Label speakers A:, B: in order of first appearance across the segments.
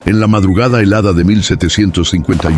A: En la madrugada helada de 1751,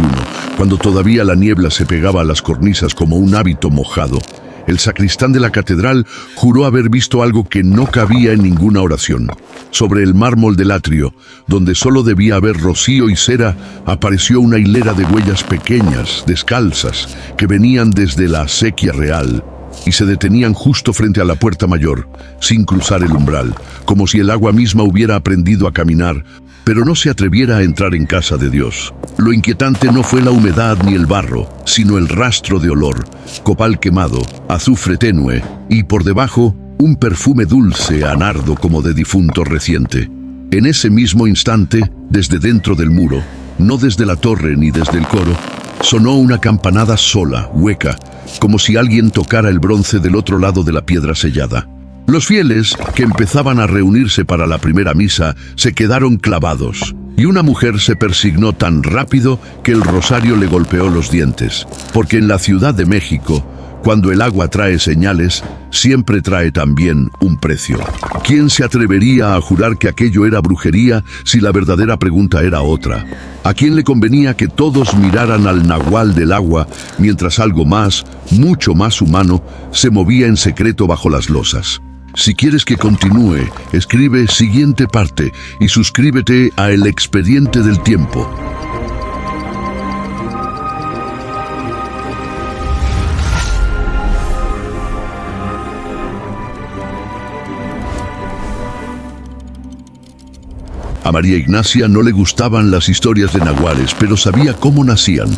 A: cuando todavía la niebla se pegaba a las cornisas como un hábito mojado, el sacristán de la catedral juró haber visto algo que no cabía en ninguna oración. Sobre el mármol del atrio, donde solo debía haber rocío y cera, apareció una hilera de huellas pequeñas, descalzas, que venían desde la acequia real y se detenían justo frente a la puerta mayor, sin cruzar el umbral, como si el agua misma hubiera aprendido a caminar, pero no se atreviera a entrar en casa de Dios. Lo inquietante no fue la humedad ni el barro, sino el rastro de olor, copal quemado, azufre tenue y por debajo un perfume dulce a nardo como de difunto reciente. En ese mismo instante, desde dentro del muro, no desde la torre ni desde el coro, sonó una campanada sola, hueca, como si alguien tocara el bronce del otro lado de la piedra sellada. Los fieles, que empezaban a reunirse para la primera misa, se quedaron clavados, y una mujer se persignó tan rápido que el rosario le golpeó los dientes, porque en la Ciudad de México, cuando el agua trae señales, siempre trae también un precio. ¿Quién se atrevería a jurar que aquello era brujería si la verdadera pregunta era otra? ¿A quién le convenía que todos miraran al nahual del agua mientras algo más, mucho más humano, se movía en secreto bajo las losas? Si quieres que continúe, escribe siguiente parte y suscríbete a El Expediente del Tiempo. A María Ignacia no le gustaban las historias de nahuales, pero sabía cómo nacían.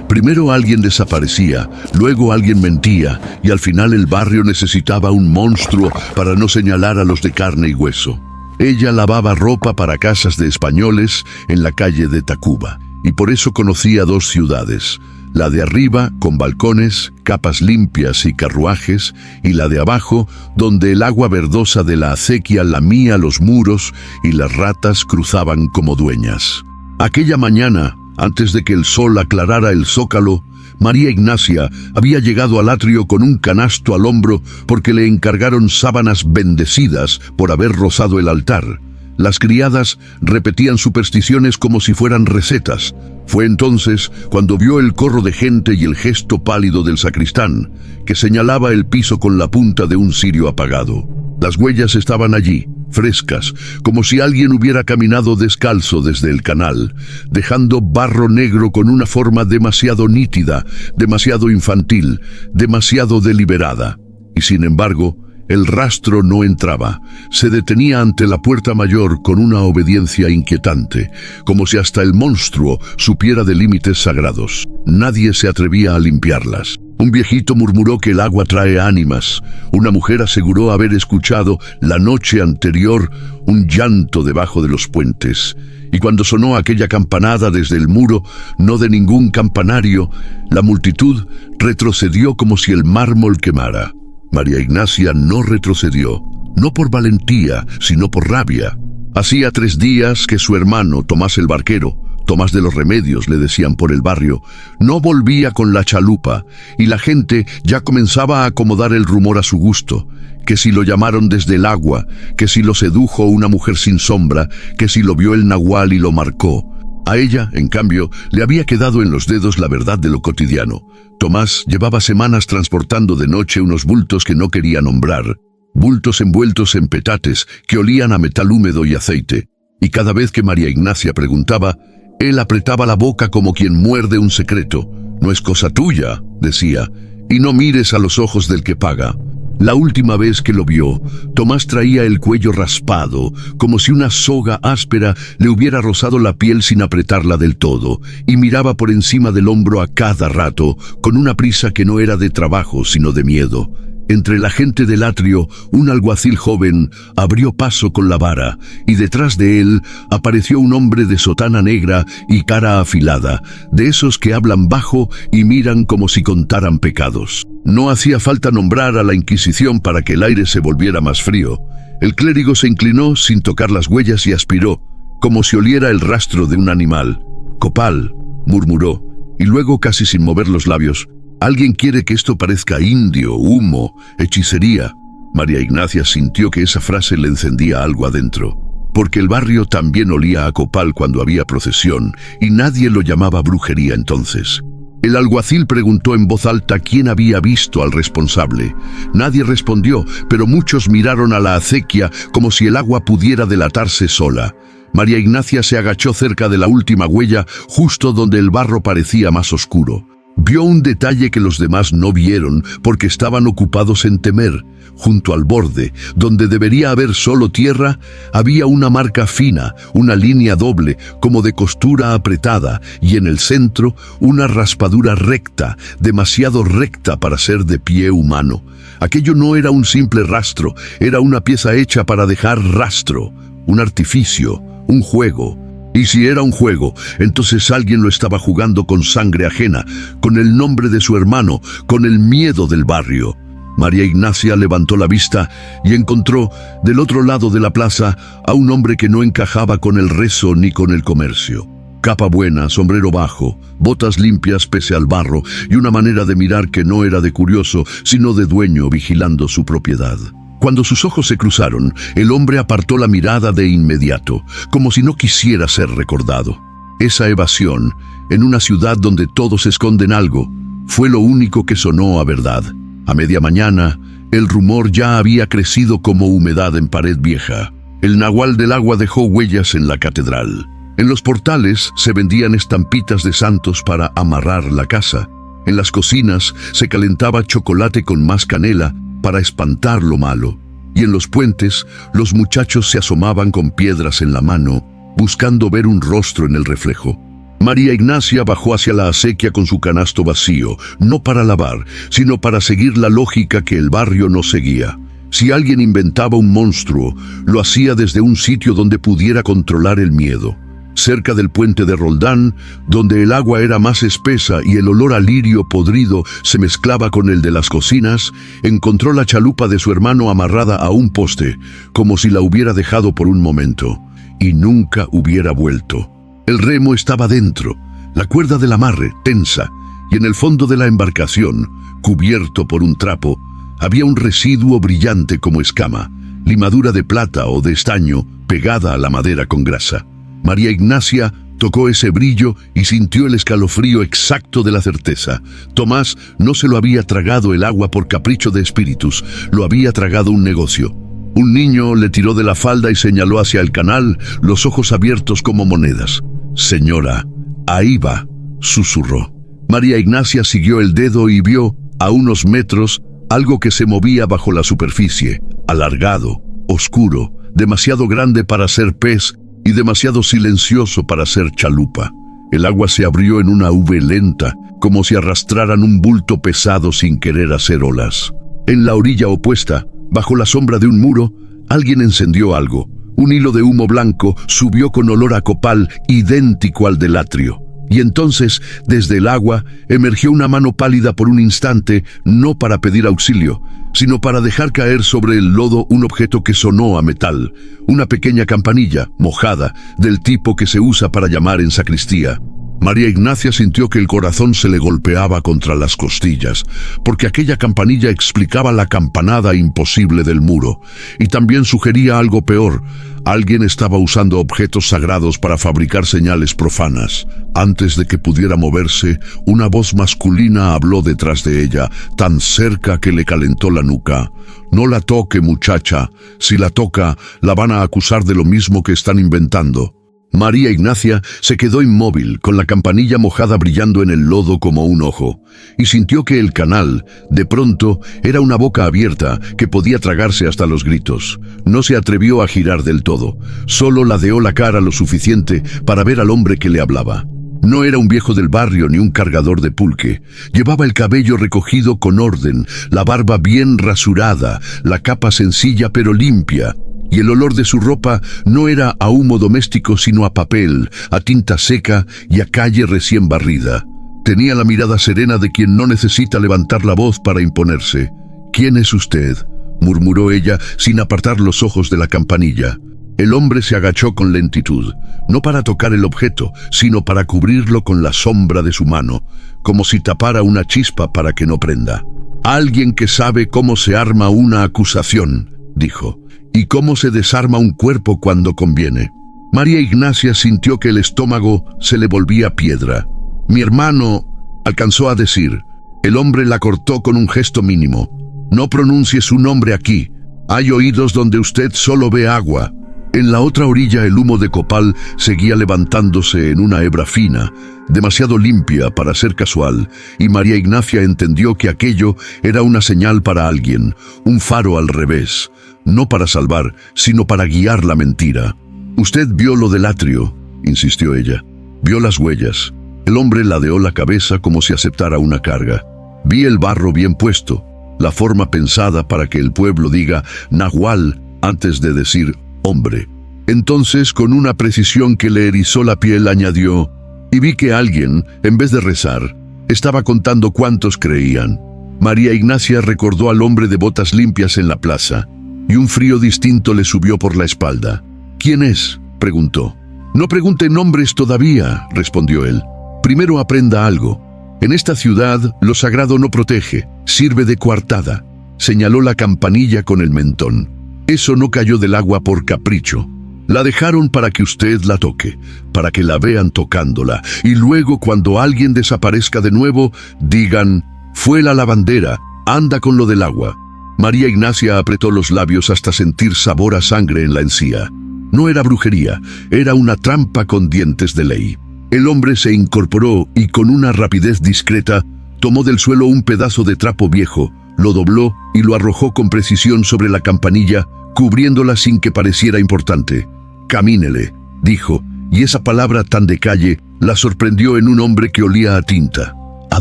A: Primero alguien desaparecía, luego alguien mentía, y al final el barrio necesitaba un monstruo para no señalar a los de carne y hueso. Ella lavaba ropa para casas de españoles en la calle de Tacuba, y por eso conocía dos ciudades: la de arriba, con balcones, capas limpias y carruajes, y la de abajo, donde el agua verdosa de la acequia lamía los muros y las ratas cruzaban como dueñas. Aquella mañana, antes de que el sol aclarara el zócalo, María Ignacia había llegado al atrio con un canasto al hombro porque le encargaron sábanas bendecidas por haber rozado el altar. Las criadas repetían supersticiones como si fueran recetas. Fue entonces cuando vio el corro de gente y el gesto pálido del sacristán, que señalaba el piso con la punta de un cirio apagado. Las huellas estaban allí, frescas, como si alguien hubiera caminado descalzo desde el canal, dejando barro negro con una forma demasiado nítida, demasiado infantil, demasiado deliberada. Y sin embargo, el rastro no entraba, se detenía ante la puerta mayor con una obediencia inquietante, como si hasta el monstruo supiera de límites sagrados. Nadie se atrevía a limpiarlas. Un viejito murmuró que el agua trae ánimas. Una mujer aseguró haber escuchado la noche anterior un llanto debajo de los puentes. Y cuando sonó aquella campanada desde el muro, no de ningún campanario, la multitud retrocedió como si el mármol quemara. María Ignacia no retrocedió, no por valentía, sino por rabia. Hacía 3 días que su hermano, Tomás el Barquero, Tomás de los Remedios le decían por el barrio, no volvía con la chalupa, y la gente ya comenzaba a acomodar el rumor a su gusto, que si lo llamaron desde el agua, que si lo sedujo una mujer sin sombra, que si lo vio el nahual y lo marcó. A ella, en cambio, le había quedado en los dedos la verdad de lo cotidiano. Tomás llevaba semanas transportando de noche unos bultos que no quería nombrar, bultos envueltos en petates que olían a metal húmedo y aceite, y cada vez que María Ignacia preguntaba, él apretaba la boca como quien muerde un secreto. No es cosa tuya, decía, y no mires a los ojos del que paga. La última vez que lo vio, Tomás traía el cuello raspado, como si una soga áspera le hubiera rozado la piel sin apretarla del todo, y miraba por encima del hombro a cada rato, con una prisa que no era de trabajo, sino de miedo. Entre la gente del atrio, un alguacil joven abrió paso con la vara, y detrás de él apareció un hombre de sotana negra y cara afilada, de esos que hablan bajo y miran como si contaran pecados. No hacía falta nombrar a la Inquisición para que el aire se volviera más frío. El clérigo se inclinó sin tocar las huellas y aspiró, como si oliera el rastro de un animal. «Copal», murmuró, y luego, casi sin mover los labios, «Alguien quiere que esto parezca indio, humo, hechicería». María Ignacia sintió que esa frase le encendía algo adentro. porque el barrio también olía a copal cuando había procesión, y nadie lo llamaba brujería entonces. El alguacil preguntó en voz alta quién había visto al responsable. Nadie respondió, pero muchos miraron a la acequia como si el agua pudiera delatarse sola. María Ignacia se agachó cerca de la última huella, justo donde el barro parecía más oscuro. Vio un detalle que los demás no vieron porque estaban ocupados en temer. Junto al borde, donde debería haber solo tierra, había una marca fina, una línea doble, como de costura apretada, y en el centro, una raspadura recta, demasiado recta para ser de pie humano. Aquello no era un simple rastro, era una pieza hecha para dejar rastro, un artificio, un juego. Y si era un juego, entonces alguien lo estaba jugando con sangre ajena, con el nombre de su hermano, con el miedo del barrio. María Ignacia levantó la vista y encontró, del otro lado de la plaza, a un hombre que no encajaba con el rezo ni con el comercio. Capa buena, sombrero bajo, botas limpias pese al barro y una manera de mirar que no era de curioso, sino de dueño vigilando su propiedad. Cuando sus ojos se cruzaron, el hombre apartó la mirada de inmediato, como si no quisiera ser recordado. Esa evasión, en una ciudad donde todos esconden algo, fue lo único que sonó a verdad. A media mañana, el rumor ya había crecido como humedad en pared vieja. El nahual del agua dejó huellas en la catedral. En los portales se vendían estampitas de santos para amarrar la casa. En las cocinas se calentaba chocolate con más canela para espantar lo malo. Y en los puentes, los muchachos se asomaban con piedras en la mano, buscando ver un rostro en el reflejo. María Ignacia bajó hacia la acequia con su canasto vacío, no para lavar, sino para seguir la lógica que el barrio no seguía. Si alguien inventaba un monstruo, lo hacía desde un sitio donde pudiera controlar el miedo. Cerca del puente de Roldán, donde el agua era más espesa y el olor a lirio podrido se mezclaba con el de las cocinas, encontró la chalupa de su hermano amarrada a un poste, como si la hubiera dejado por un momento, y nunca hubiera vuelto. El remo estaba dentro, la cuerda del amarre tensa, y en el fondo de la embarcación, cubierto por un trapo, había un residuo brillante como escama, limadura de plata o de estaño pegada a la madera con grasa. María Ignacia tocó ese brillo y sintió el escalofrío exacto de la certeza. Tomás no se lo había tragado el agua por capricho de espíritus, lo había tragado un negocio. Un niño le tiró de la falda y señaló hacia el canal, los ojos abiertos como monedas. «Señora, ahí va», susurró. María Ignacia siguió el dedo y vio, a unos metros, algo que se movía bajo la superficie, alargado, oscuro, demasiado grande para ser pez y demasiado silencioso para ser chalupa. El agua se abrió en una V lenta, como si arrastraran un bulto pesado sin querer hacer olas. En la orilla opuesta, bajo la sombra de un muro, alguien encendió algo. Un hilo de humo blanco subió con olor a copal idéntico al del atrio. Y entonces, desde el agua, emergió una mano pálida por un instante, no para pedir auxilio, sino para dejar caer sobre el lodo un objeto que sonó a metal, una pequeña campanilla, mojada, del tipo que se usa para llamar en sacristía. María Ignacia sintió que el corazón se le golpeaba contra las costillas, porque aquella campanilla explicaba la campanada imposible del muro, y también sugería algo peor. Alguien estaba usando objetos sagrados para fabricar señales profanas. Antes de que pudiera moverse, una voz masculina habló detrás de ella, tan cerca que le calentó la nuca. «No la toque, muchacha. Si la toca, la van a acusar de lo mismo que están inventando». María Ignacia se quedó inmóvil, con la campanilla mojada brillando en el lodo como un ojo, y sintió que el canal, de pronto, era una boca abierta que podía tragarse hasta los gritos. No se atrevió a girar del todo, solo ladeó la cara lo suficiente para ver al hombre que le hablaba. No era un viejo del barrio ni un cargador de pulque. Llevaba el cabello recogido con orden, la barba bien rasurada, la capa sencilla pero limpia. Y el olor de su ropa no era a humo doméstico sino a papel, a tinta seca y a calle recién barrida. Tenía la mirada serena de quien no necesita levantar la voz para imponerse. «¿Quién es usted?», murmuró ella sin apartar los ojos de la campanilla. El hombre se agachó con lentitud, no para tocar el objeto, sino para cubrirlo con la sombra de su mano, como si tapara una chispa para que no prenda. «Alguien que sabe cómo se arma una acusación», dijo, y cómo se desarma un cuerpo cuando conviene. María Ignacia sintió que el estómago se le volvía piedra. «Mi hermano», alcanzó a decir. El hombre la cortó con un gesto mínimo. «No pronuncie su nombre aquí. Hay oídos donde usted solo ve agua». En la otra orilla el humo de copal seguía levantándose en una hebra fina, demasiado limpia para ser casual, y María Ignacia entendió que aquello era una señal para alguien, un faro al revés, no para salvar, sino para guiar la mentira. «Usted vio lo del atrio», insistió ella. «Vio las huellas». El hombre ladeó la cabeza como si aceptara una carga. «Vi el barro bien puesto, la forma pensada para que el pueblo diga Nahual antes de decir hombre». Entonces, con una precisión que le erizó la piel, añadió: «Y vi que alguien, en vez de rezar, estaba contando cuántos creían». María Ignacia recordó al hombre de botas limpias en la plaza, y un frío distinto le subió por la espalda. «¿Quién es?», preguntó. «No pregunte nombres todavía», respondió él. «Primero aprenda algo. En esta ciudad, lo sagrado no protege, sirve de coartada». Señaló la campanilla con el mentón. «Eso no cayó del agua por capricho. La dejaron para que usted la toque, para que la vean tocándola, y luego cuando alguien desaparezca de nuevo, digan: fue la lavandera, anda con lo del agua». María Ignacia apretó los labios hasta sentir sabor a sangre en la encía. No era brujería, era una trampa con dientes de ley. El hombre se incorporó y con una rapidez discreta tomó del suelo un pedazo de trapo viejo, lo dobló y lo arrojó con precisión sobre la campanilla, cubriéndola sin que pareciera importante. «Camínele», dijo, y esa palabra tan de calle la sorprendió en un hombre que olía a tinta. «¿A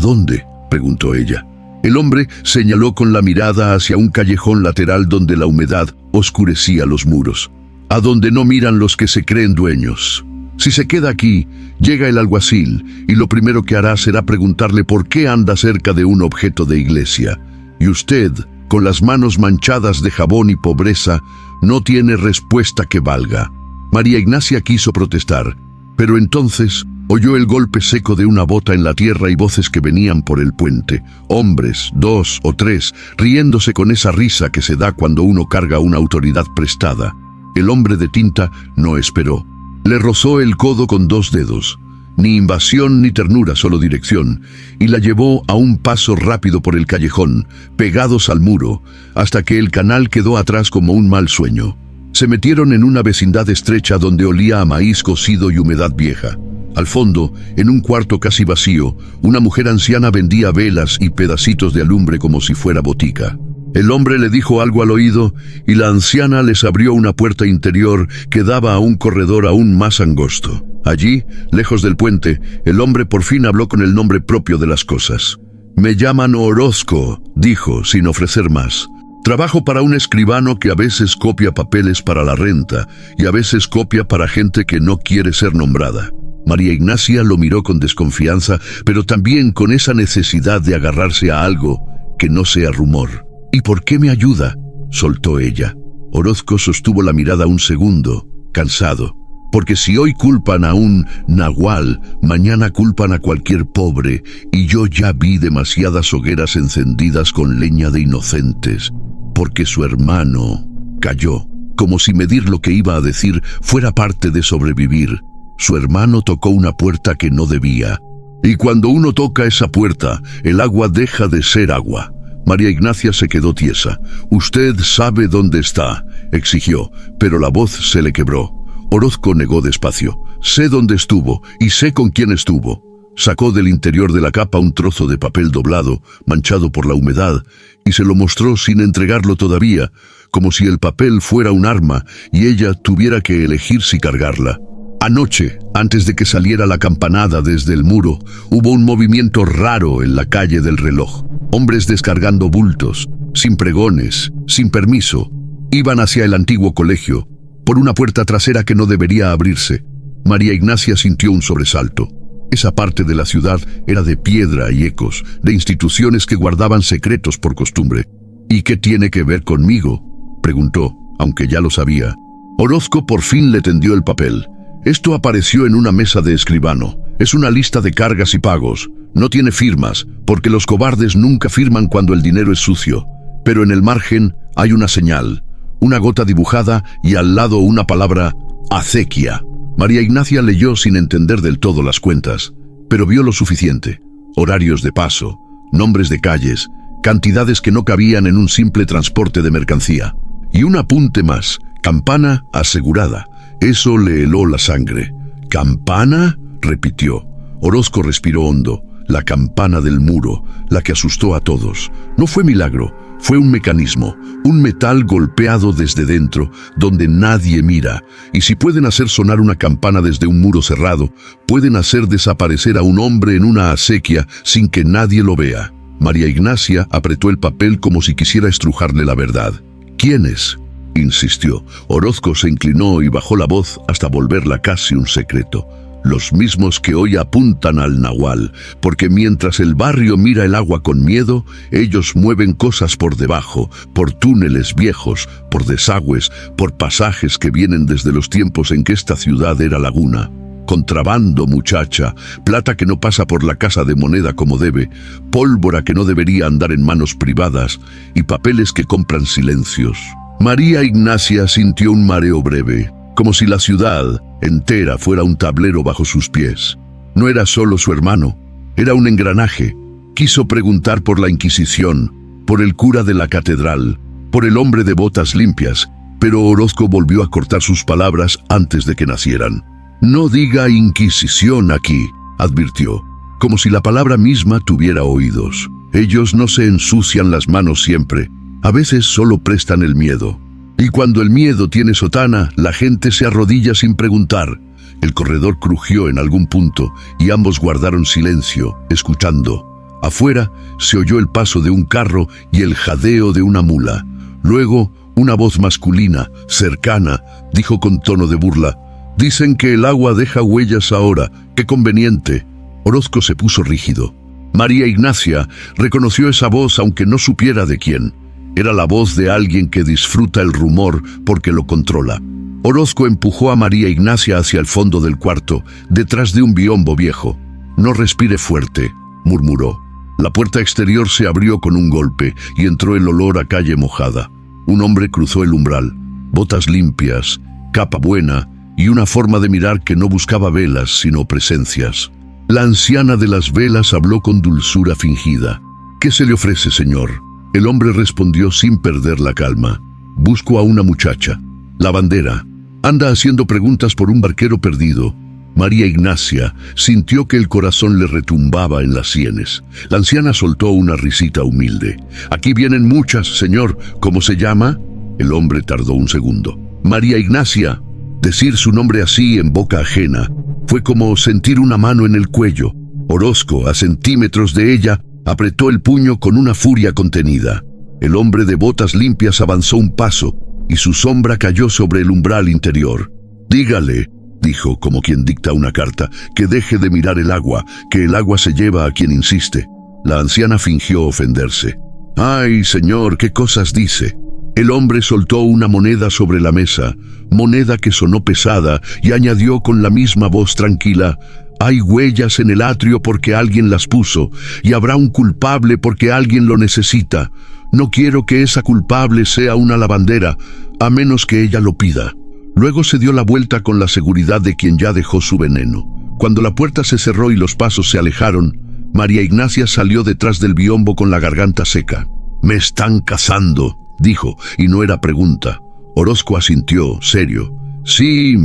A: dónde?», preguntó ella. El hombre señaló con la mirada hacia un callejón lateral donde la humedad oscurecía los muros. «A donde no miran los que se creen dueños. Si se queda aquí, llega el alguacil y lo primero que hará será preguntarle por qué anda cerca de un objeto de iglesia. Y usted, con las manos manchadas de jabón y pobreza, no tiene respuesta que valga». María Ignacia quiso protestar, pero entonces oyó el golpe seco de una bota en la tierra y voces que venían por el puente. Hombres, 2 o 3, riéndose con esa risa que se da cuando uno carga una autoridad prestada. El hombre de tinta no esperó. Le rozó el codo con 2 dedos. Ni invasión ni ternura, solo dirección, y la llevó a un paso rápido por el callejón, pegados al muro, hasta que el canal quedó atrás como un mal sueño. Se metieron en una vecindad estrecha donde olía a maíz cocido y humedad vieja. Al fondo, en un cuarto casi vacío, una mujer anciana vendía velas y pedacitos de alumbre como si fuera botica. El hombre le dijo algo al oído y la anciana les abrió una puerta interior que daba a un corredor aún más angosto. Allí, lejos del puente, el hombre por fin habló con el nombre propio de las cosas. «Me llaman Orozco», dijo, sin ofrecer más. «Trabajo para un escribano que a veces copia papeles para la renta y a veces copia para gente que no quiere ser nombrada». María Ignacia lo miró con desconfianza, pero también con esa necesidad de agarrarse a algo que no sea rumor. «¿Y por qué me ayuda?», soltó ella. Orozco sostuvo la mirada un segundo, cansado. «Porque si hoy culpan a un nahual, mañana culpan a cualquier pobre, y yo ya vi demasiadas hogueras encendidas con leña de inocentes». Porque su hermano cayó, como si medir lo que iba a decir fuera parte de sobrevivir. Su hermano tocó una puerta que no debía. Y cuando uno toca esa puerta, el agua deja de ser agua. María Ignacia se quedó tiesa. «Usted sabe dónde está», exigió, pero la voz se le quebró. Orozco negó despacio. «Sé dónde estuvo y sé con quién estuvo». Sacó del interior de la capa un trozo de papel doblado, manchado por la humedad, y se lo mostró sin entregarlo todavía, como si el papel fuera un arma y ella tuviera que elegir si cargarla. Anoche, antes de que saliera la campanada desde el muro, hubo un movimiento raro en la calle del reloj. Hombres descargando bultos, sin pregones, sin permiso. Iban hacia el antiguo colegio, por una puerta trasera que no debería abrirse. María Ignacia sintió un sobresalto. Esa parte de la ciudad era de piedra y ecos, de instituciones que guardaban secretos por costumbre. «¿Y qué tiene que ver conmigo?», preguntó, aunque ya lo sabía. Orozco por fin le tendió el papel. «Esto apareció en una mesa de escribano. Es una lista de cargas y pagos. No tiene firmas, porque los cobardes nunca firman cuando el dinero es sucio. Pero en el margen hay una señal, una gota dibujada y al lado una palabra: acequia. María Ignacia leyó sin entender del todo las cuentas, pero vio lo suficiente: horarios de paso, nombres de calles, cantidades que no cabían en un simple transporte de mercancía. Y un apunte más: campana asegurada. Eso le heló la sangre. ¿Campana?, repitió. Orozco respiró hondo. La campana del muro, la que asustó a todos. No fue milagro, fue un mecanismo, un metal golpeado desde dentro, donde nadie mira. Y si pueden hacer sonar una campana desde un muro cerrado, pueden hacer desaparecer a un hombre en una acequia sin que nadie lo vea. María Ignacia apretó el papel como si quisiera estrujarle la verdad. ¿Quiénes?, insistió. Orozco se inclinó y bajó la voz hasta volverla casi un secreto. Los mismos que hoy apuntan al nahual, porque mientras el barrio mira el agua con miedo, ellos mueven cosas por debajo, por túneles viejos, por desagües, por pasajes que vienen desde los tiempos en que esta ciudad era laguna. Contrabando, muchacha, plata que no pasa por la casa de moneda como debe, pólvora que no debería andar en manos privadas y papeles que compran silencios. María Ignacia sintió un mareo breve, como si la ciudad entera fuera un tablero bajo sus pies. No era solo su hermano, era un engranaje. Quiso preguntar por la Inquisición, por el cura de la catedral, por el hombre de botas limpias, pero Orozco volvió a cortar sus palabras antes de que nacieran. «No diga Inquisición aquí», advirtió, como si la palabra misma tuviera oídos. Ellos no se ensucian las manos siempre, a veces solo prestan el miedo. Y cuando el miedo tiene sotana, la gente se arrodilla sin preguntar. El corredor crujió en algún punto y ambos guardaron silencio, escuchando. Afuera se oyó el paso de un carro y el jadeo de una mula. Luego, una voz masculina, cercana, dijo con tono de burla: «Dicen que el agua deja huellas ahora. ¡Qué conveniente!». Orozco se puso rígido. María Ignacia reconoció esa voz aunque no supiera de quién. Era la voz de alguien que disfruta el rumor porque lo controla. Orozco empujó a María Ignacia hacia el fondo del cuarto, detrás de un biombo viejo. «No respire fuerte», murmuró. La puerta exterior se abrió con un golpe y entró el olor a calle mojada. Un hombre cruzó el umbral, botas limpias, capa buena y una forma de mirar que no buscaba velas sino presencias. La anciana de las velas habló con dulzura fingida. «¿Qué se le ofrece, señor?». El hombre respondió sin perder la calma: «Busco a una muchacha. Lavandera. Anda haciendo preguntas por un barquero perdido». María Ignacia sintió que el corazón le retumbaba en las sienes. La anciana soltó una risita humilde. «Aquí vienen muchas, señor. ¿Cómo se llama?». El hombre tardó un segundo. «María Ignacia». Decir su nombre así en boca ajena fue como sentir una mano en el cuello. Orozco, a centímetros de ella, apretó el puño con una furia contenida. El hombre de botas limpias avanzó un paso y su sombra cayó sobre el umbral interior. «Dígale», dijo como quien dicta una carta, «que deje de mirar el agua, que el agua se lleva a quien insiste». La anciana fingió ofenderse. «Ay, señor, ¿qué cosas dice?». El hombre soltó una moneda sobre la mesa, moneda que sonó pesada, y añadió con la misma voz tranquila: «Hay huellas en el atrio porque alguien las puso, y habrá un culpable porque alguien lo necesita. No quiero que esa culpable sea una lavandera, a menos que ella lo pida». Luego se dio la vuelta con la seguridad de quien ya dejó su veneno. Cuando la puerta se cerró y los pasos se alejaron, María Ignacia salió detrás del biombo con la garganta seca. «Me están cazando», dijo, y no era pregunta. Orozco asintió, serio. «Sí,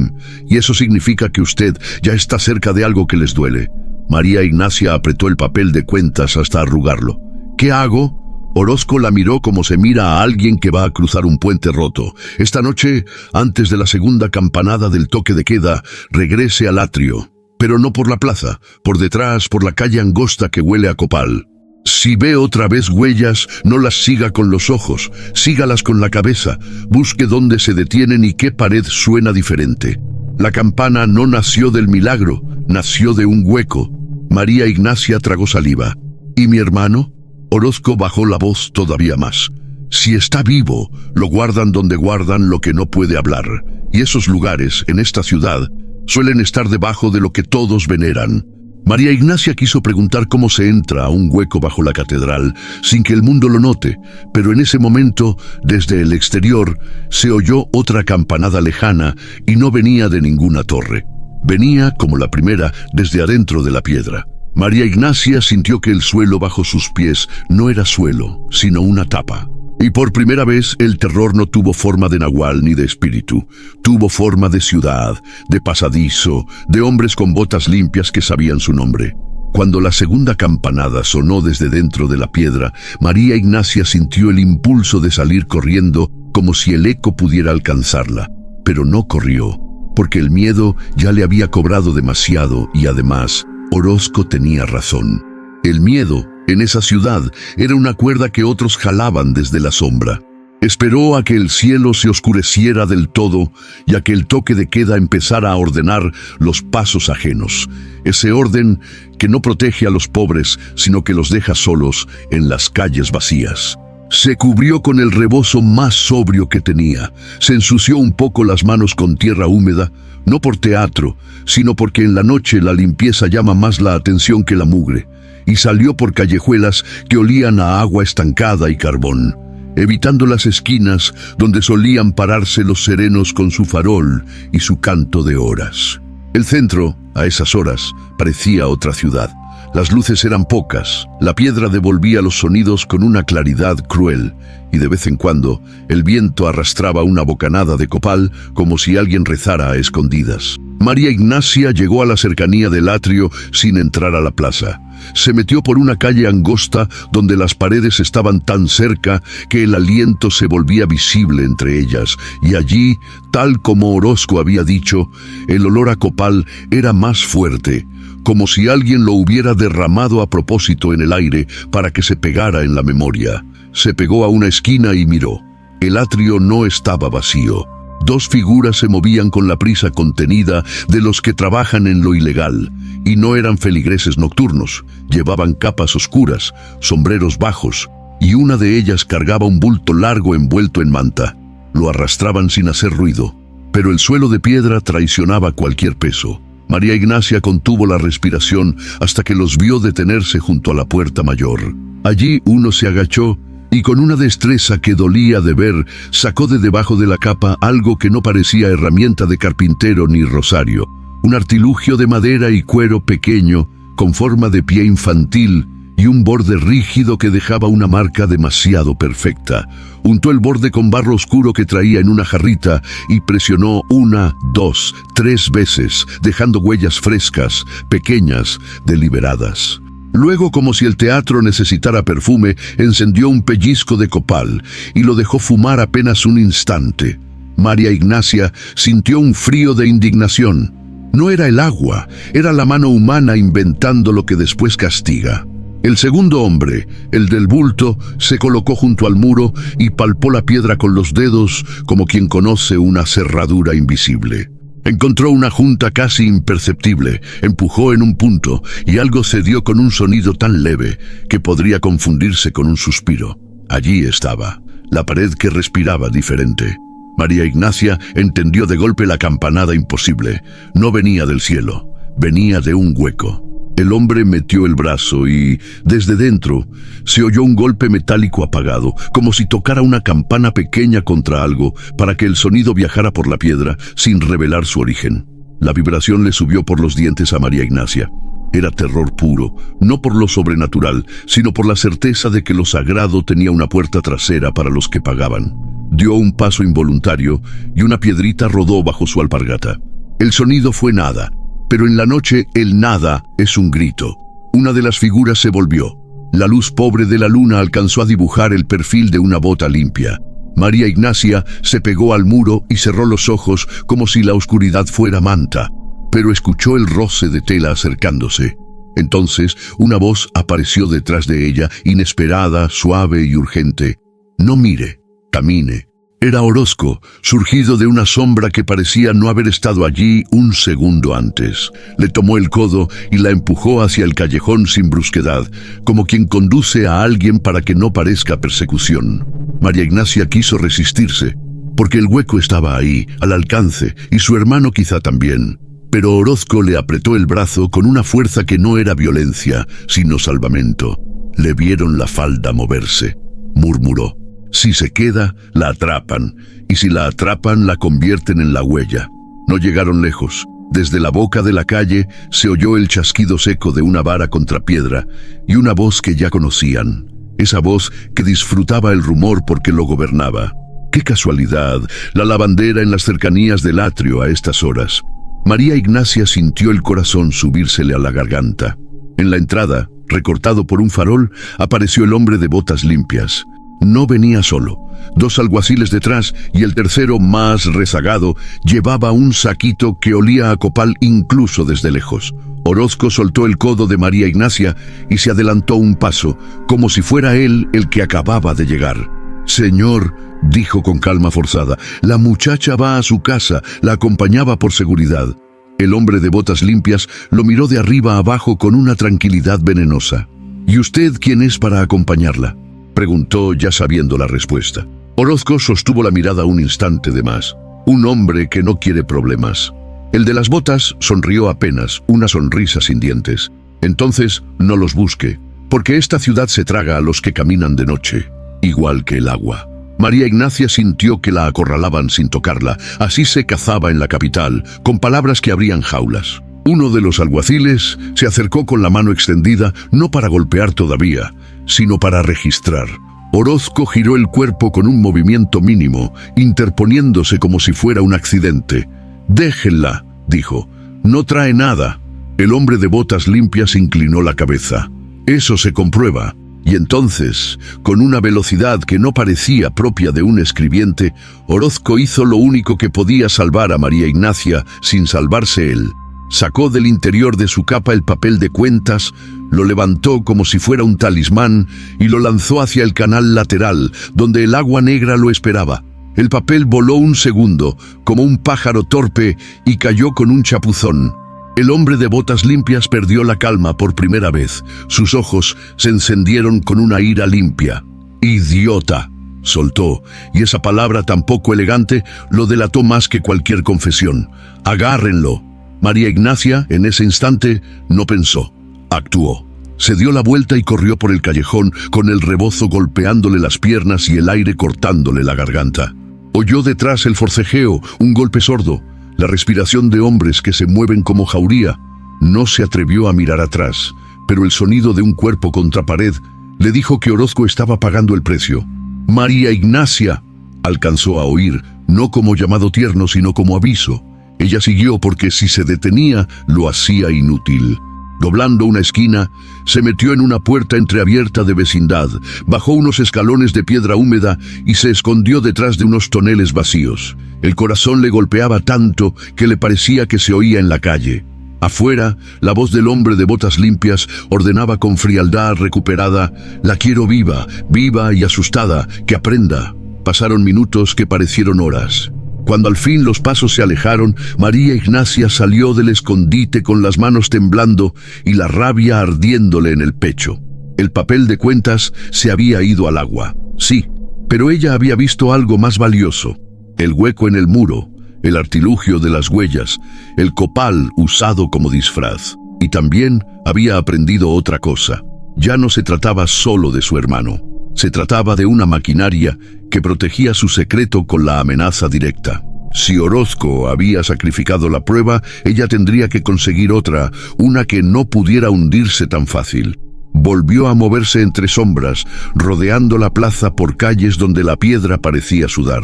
A: y eso significa que usted ya está cerca de algo que les duele». María Ignacia apretó el papel de cuentas hasta arrugarlo. «¿Qué hago?». Orozco la miró como se mira a alguien que va a cruzar un puente roto. «Esta noche, antes de la segunda campanada del toque de queda, regrese al atrio. Pero no por la plaza, por detrás, por la calle angosta que huele a copal. Si ve otra vez huellas, no las siga con los ojos, sígalas con la cabeza. Busque dónde se detienen y qué pared suena diferente. La campana no nació del milagro, nació de un hueco». María Ignacia tragó saliva. «¿Y mi hermano?». Orozco bajó la voz todavía más. «Si está vivo, lo guardan donde guardan lo que no puede hablar. Y esos lugares, en esta ciudad, suelen estar debajo de lo que todos veneran. María Ignacia quiso preguntar cómo se entra a un hueco bajo la catedral sin que el mundo lo note, pero en ese momento, desde el exterior, se oyó otra campanada lejana y no venía de ninguna torre. Venía, como la primera, desde adentro de la piedra. María Ignacia sintió que el suelo bajo sus pies no era suelo, sino una tapa. Y por primera vez el terror no tuvo forma de nahual ni de espíritu. Tuvo forma de ciudad, de pasadizo, de hombres con botas limpias que sabían su nombre. Cuando la segunda campanada sonó desde dentro de la piedra, María Ignacia sintió el impulso de salir corriendo como si el eco pudiera alcanzarla. Pero no corrió, porque el miedo ya le había cobrado demasiado y además, Orozco tenía razón. El miedo en esa ciudad era una cuerda que otros jalaban desde la sombra. Esperó a que el cielo se oscureciera del todo y a que el toque de queda empezara a ordenar los pasos ajenos. Ese orden que no protege a los pobres, sino que los deja solos en las calles vacías. Se cubrió con el rebozo más sobrio que tenía. Se ensució un poco las manos con tierra húmeda, no por teatro, sino porque en la noche la limpieza llama más la atención que la mugre. Y salió por callejuelas que olían a agua estancada y carbón, evitando las esquinas donde solían pararse los serenos con su farol y su canto de horas. El centro, a esas horas, parecía otra ciudad. Las luces eran pocas, la piedra devolvía los sonidos con una claridad cruel, y de vez en cuando el viento arrastraba una bocanada de copal como si alguien rezara a escondidas. María Ignacia llegó a la cercanía del atrio sin entrar a la plaza. Se metió por una calle angosta donde las paredes estaban tan cerca que el aliento se volvía visible entre ellas, y allí, tal como Orozco había dicho, el olor a copal era más fuerte, como si alguien lo hubiera derramado a propósito en el aire para que se pegara en la memoria. Se pegó a una esquina y miró. El atrio no estaba vacío. Dos figuras se movían con la prisa contenida de los que trabajan en lo ilegal, y no eran feligreses nocturnos. Llevaban capas oscuras, sombreros bajos, y una de ellas cargaba un bulto largo envuelto en manta. Lo arrastraban sin hacer ruido, pero el suelo de piedra traicionaba cualquier peso. María Ignacia contuvo la respiración hasta que los vio detenerse junto a la puerta mayor. Allí uno se agachó y con una destreza que dolía de ver, sacó de debajo de la capa algo que no parecía herramienta de carpintero ni rosario. Un artilugio de madera y cuero pequeño, con forma de pie infantil y un borde rígido que dejaba una marca demasiado perfecta. Untó el borde con barro oscuro que traía en una jarrita y presionó 1, 2, 3 veces, dejando huellas frescas, pequeñas, deliberadas. Luego, como si el teatro necesitara perfume, encendió un pellizco de copal y lo dejó fumar apenas un instante. María Ignacia sintió un frío de indignación. No era el agua, era la mano humana inventando lo que después castiga. El segundo hombre, el del bulto, se colocó junto al muro y palpó la piedra con los dedos como quien conoce una cerradura invisible. Encontró una junta casi imperceptible, empujó en un punto y algo cedió con un sonido tan leve que podría confundirse con un suspiro. Allí estaba, la pared que respiraba diferente. María Ignacia entendió de golpe la campanada imposible. No venía del cielo, venía de un hueco. El hombre metió el brazo y, desde dentro, se oyó un golpe metálico apagado, como si tocara una campana pequeña contra algo, para que el sonido viajara por la piedra sin revelar su origen. La vibración le subió por los dientes a María Ignacia. Era terror puro, no por lo sobrenatural, sino por la certeza de que lo sagrado tenía una puerta trasera para los que pagaban. Dio un paso involuntario y una piedrita rodó bajo su alpargata. El sonido fue nada. Pero en la noche el nada es un grito. Una de las figuras se volvió. La luz pobre de la luna alcanzó a dibujar el perfil de una bota limpia. María Ignacia se pegó al muro y cerró los ojos como si la oscuridad fuera manta, pero escuchó el roce de tela acercándose. Entonces una voz apareció detrás de ella, inesperada, suave y urgente. «No mire, camine». Era Orozco, surgido de una sombra que parecía no haber estado allí un segundo antes. Le tomó el codo y la empujó hacia el callejón sin brusquedad, como quien conduce a alguien para que no parezca persecución. María Ignacia quiso resistirse, porque el hueco estaba ahí, al alcance, y su hermano quizá también. Pero Orozco le apretó el brazo con una fuerza que no era violencia, sino salvamento. Le vieron la falda moverse. Murmuró: si se queda, la atrapan, y si la atrapan, la convierten en la huella. No llegaron lejos. Desde la boca de la calle se oyó el chasquido seco de una vara contra piedra y una voz que ya conocían. Esa voz que disfrutaba el rumor porque lo gobernaba. ¡Qué casualidad! La lavandera en las cercanías del atrio a estas horas. María Ignacia sintió el corazón subírsele a la garganta. En la entrada, recortado por un farol, apareció el hombre de botas limpias. No venía solo. 2 alguaciles detrás y el tercero, más rezagado, llevaba un saquito que olía a copal incluso desde lejos. Orozco soltó el codo de María Ignacia y se adelantó un paso, como si fuera él el que acababa de llegar. «Señor», dijo con calma forzada, «la muchacha va a su casa, la acompañaba por seguridad». El hombre de botas limpias lo miró de arriba a abajo con una tranquilidad venenosa. «¿Y usted quién es para acompañarla?», preguntó ya sabiendo la respuesta. Orozco sostuvo la mirada un instante de más. Un hombre que no quiere problemas. El de las botas sonrió apenas, una sonrisa sin dientes. «Entonces no los busque, porque esta ciudad se traga a los que caminan de noche, igual que el agua». María Ignacia sintió que la acorralaban sin tocarla. Así se cazaba en la capital, con palabras que abrían jaulas. Uno de los alguaciles se acercó con la mano extendida, no para golpear todavía, sino para registrar. Orozco giró el cuerpo con un movimiento mínimo, interponiéndose como si fuera un accidente. «Déjenla», dijo, «no trae nada». El hombre de botas limpias inclinó la cabeza. «Eso se comprueba». Y entonces, con una velocidad que no parecía propia de un escribiente, Orozco hizo lo único que podía salvar a María Ignacia sin salvarse él. Sacó del interior de su capa el papel de cuentas, lo levantó como si fuera un talismán y lo lanzó hacia el canal lateral, donde el agua negra lo esperaba. El papel voló un segundo, como un pájaro torpe, y cayó con un chapuzón. El hombre de botas limpias perdió la calma por primera vez. Sus ojos se encendieron con una ira limpia. «Idiota», soltó, y esa palabra tan poco elegante lo delató más que cualquier confesión. «Agárrenlo». María Ignacia, en ese instante, no pensó. Actuó. Se dio la vuelta y corrió por el callejón, con el rebozo golpeándole las piernas y el aire cortándole la garganta. Oyó detrás el forcejeo, un golpe sordo. La respiración de hombres que se mueven como jauría. No se atrevió a mirar atrás, pero el sonido de un cuerpo contra pared le dijo que Orozco estaba pagando el precio. «María Ignacia», alcanzó a oír, no como llamado tierno, sino como aviso. Ella siguió porque si se detenía, lo hacía inútil. Doblando una esquina, se metió en una puerta entreabierta de vecindad, bajó unos escalones de piedra húmeda y se escondió detrás de unos toneles vacíos. El corazón le golpeaba tanto que le parecía que se oía en la calle. Afuera, la voz del hombre de botas limpias ordenaba con frialdad recuperada: «La quiero viva, viva y asustada, que aprenda». Pasaron minutos que parecieron horas. Cuando al fin los pasos se alejaron, María Ignacia salió del escondite con las manos temblando y la rabia ardiéndole en el pecho. El papel de cuentas se había ido al agua. Sí, pero ella había visto algo más valioso. El hueco en el muro, el artilugio de las huellas, el copal usado como disfraz. Y también había aprendido otra cosa. Ya no se trataba solo de su hermano. Se trataba de una maquinaria que protegía su secreto con la amenaza directa. Si Orozco había sacrificado la prueba, ella tendría que conseguir otra, una que no pudiera hundirse tan fácil. Volvió a moverse entre sombras, rodeando la plaza por calles donde la piedra parecía sudar.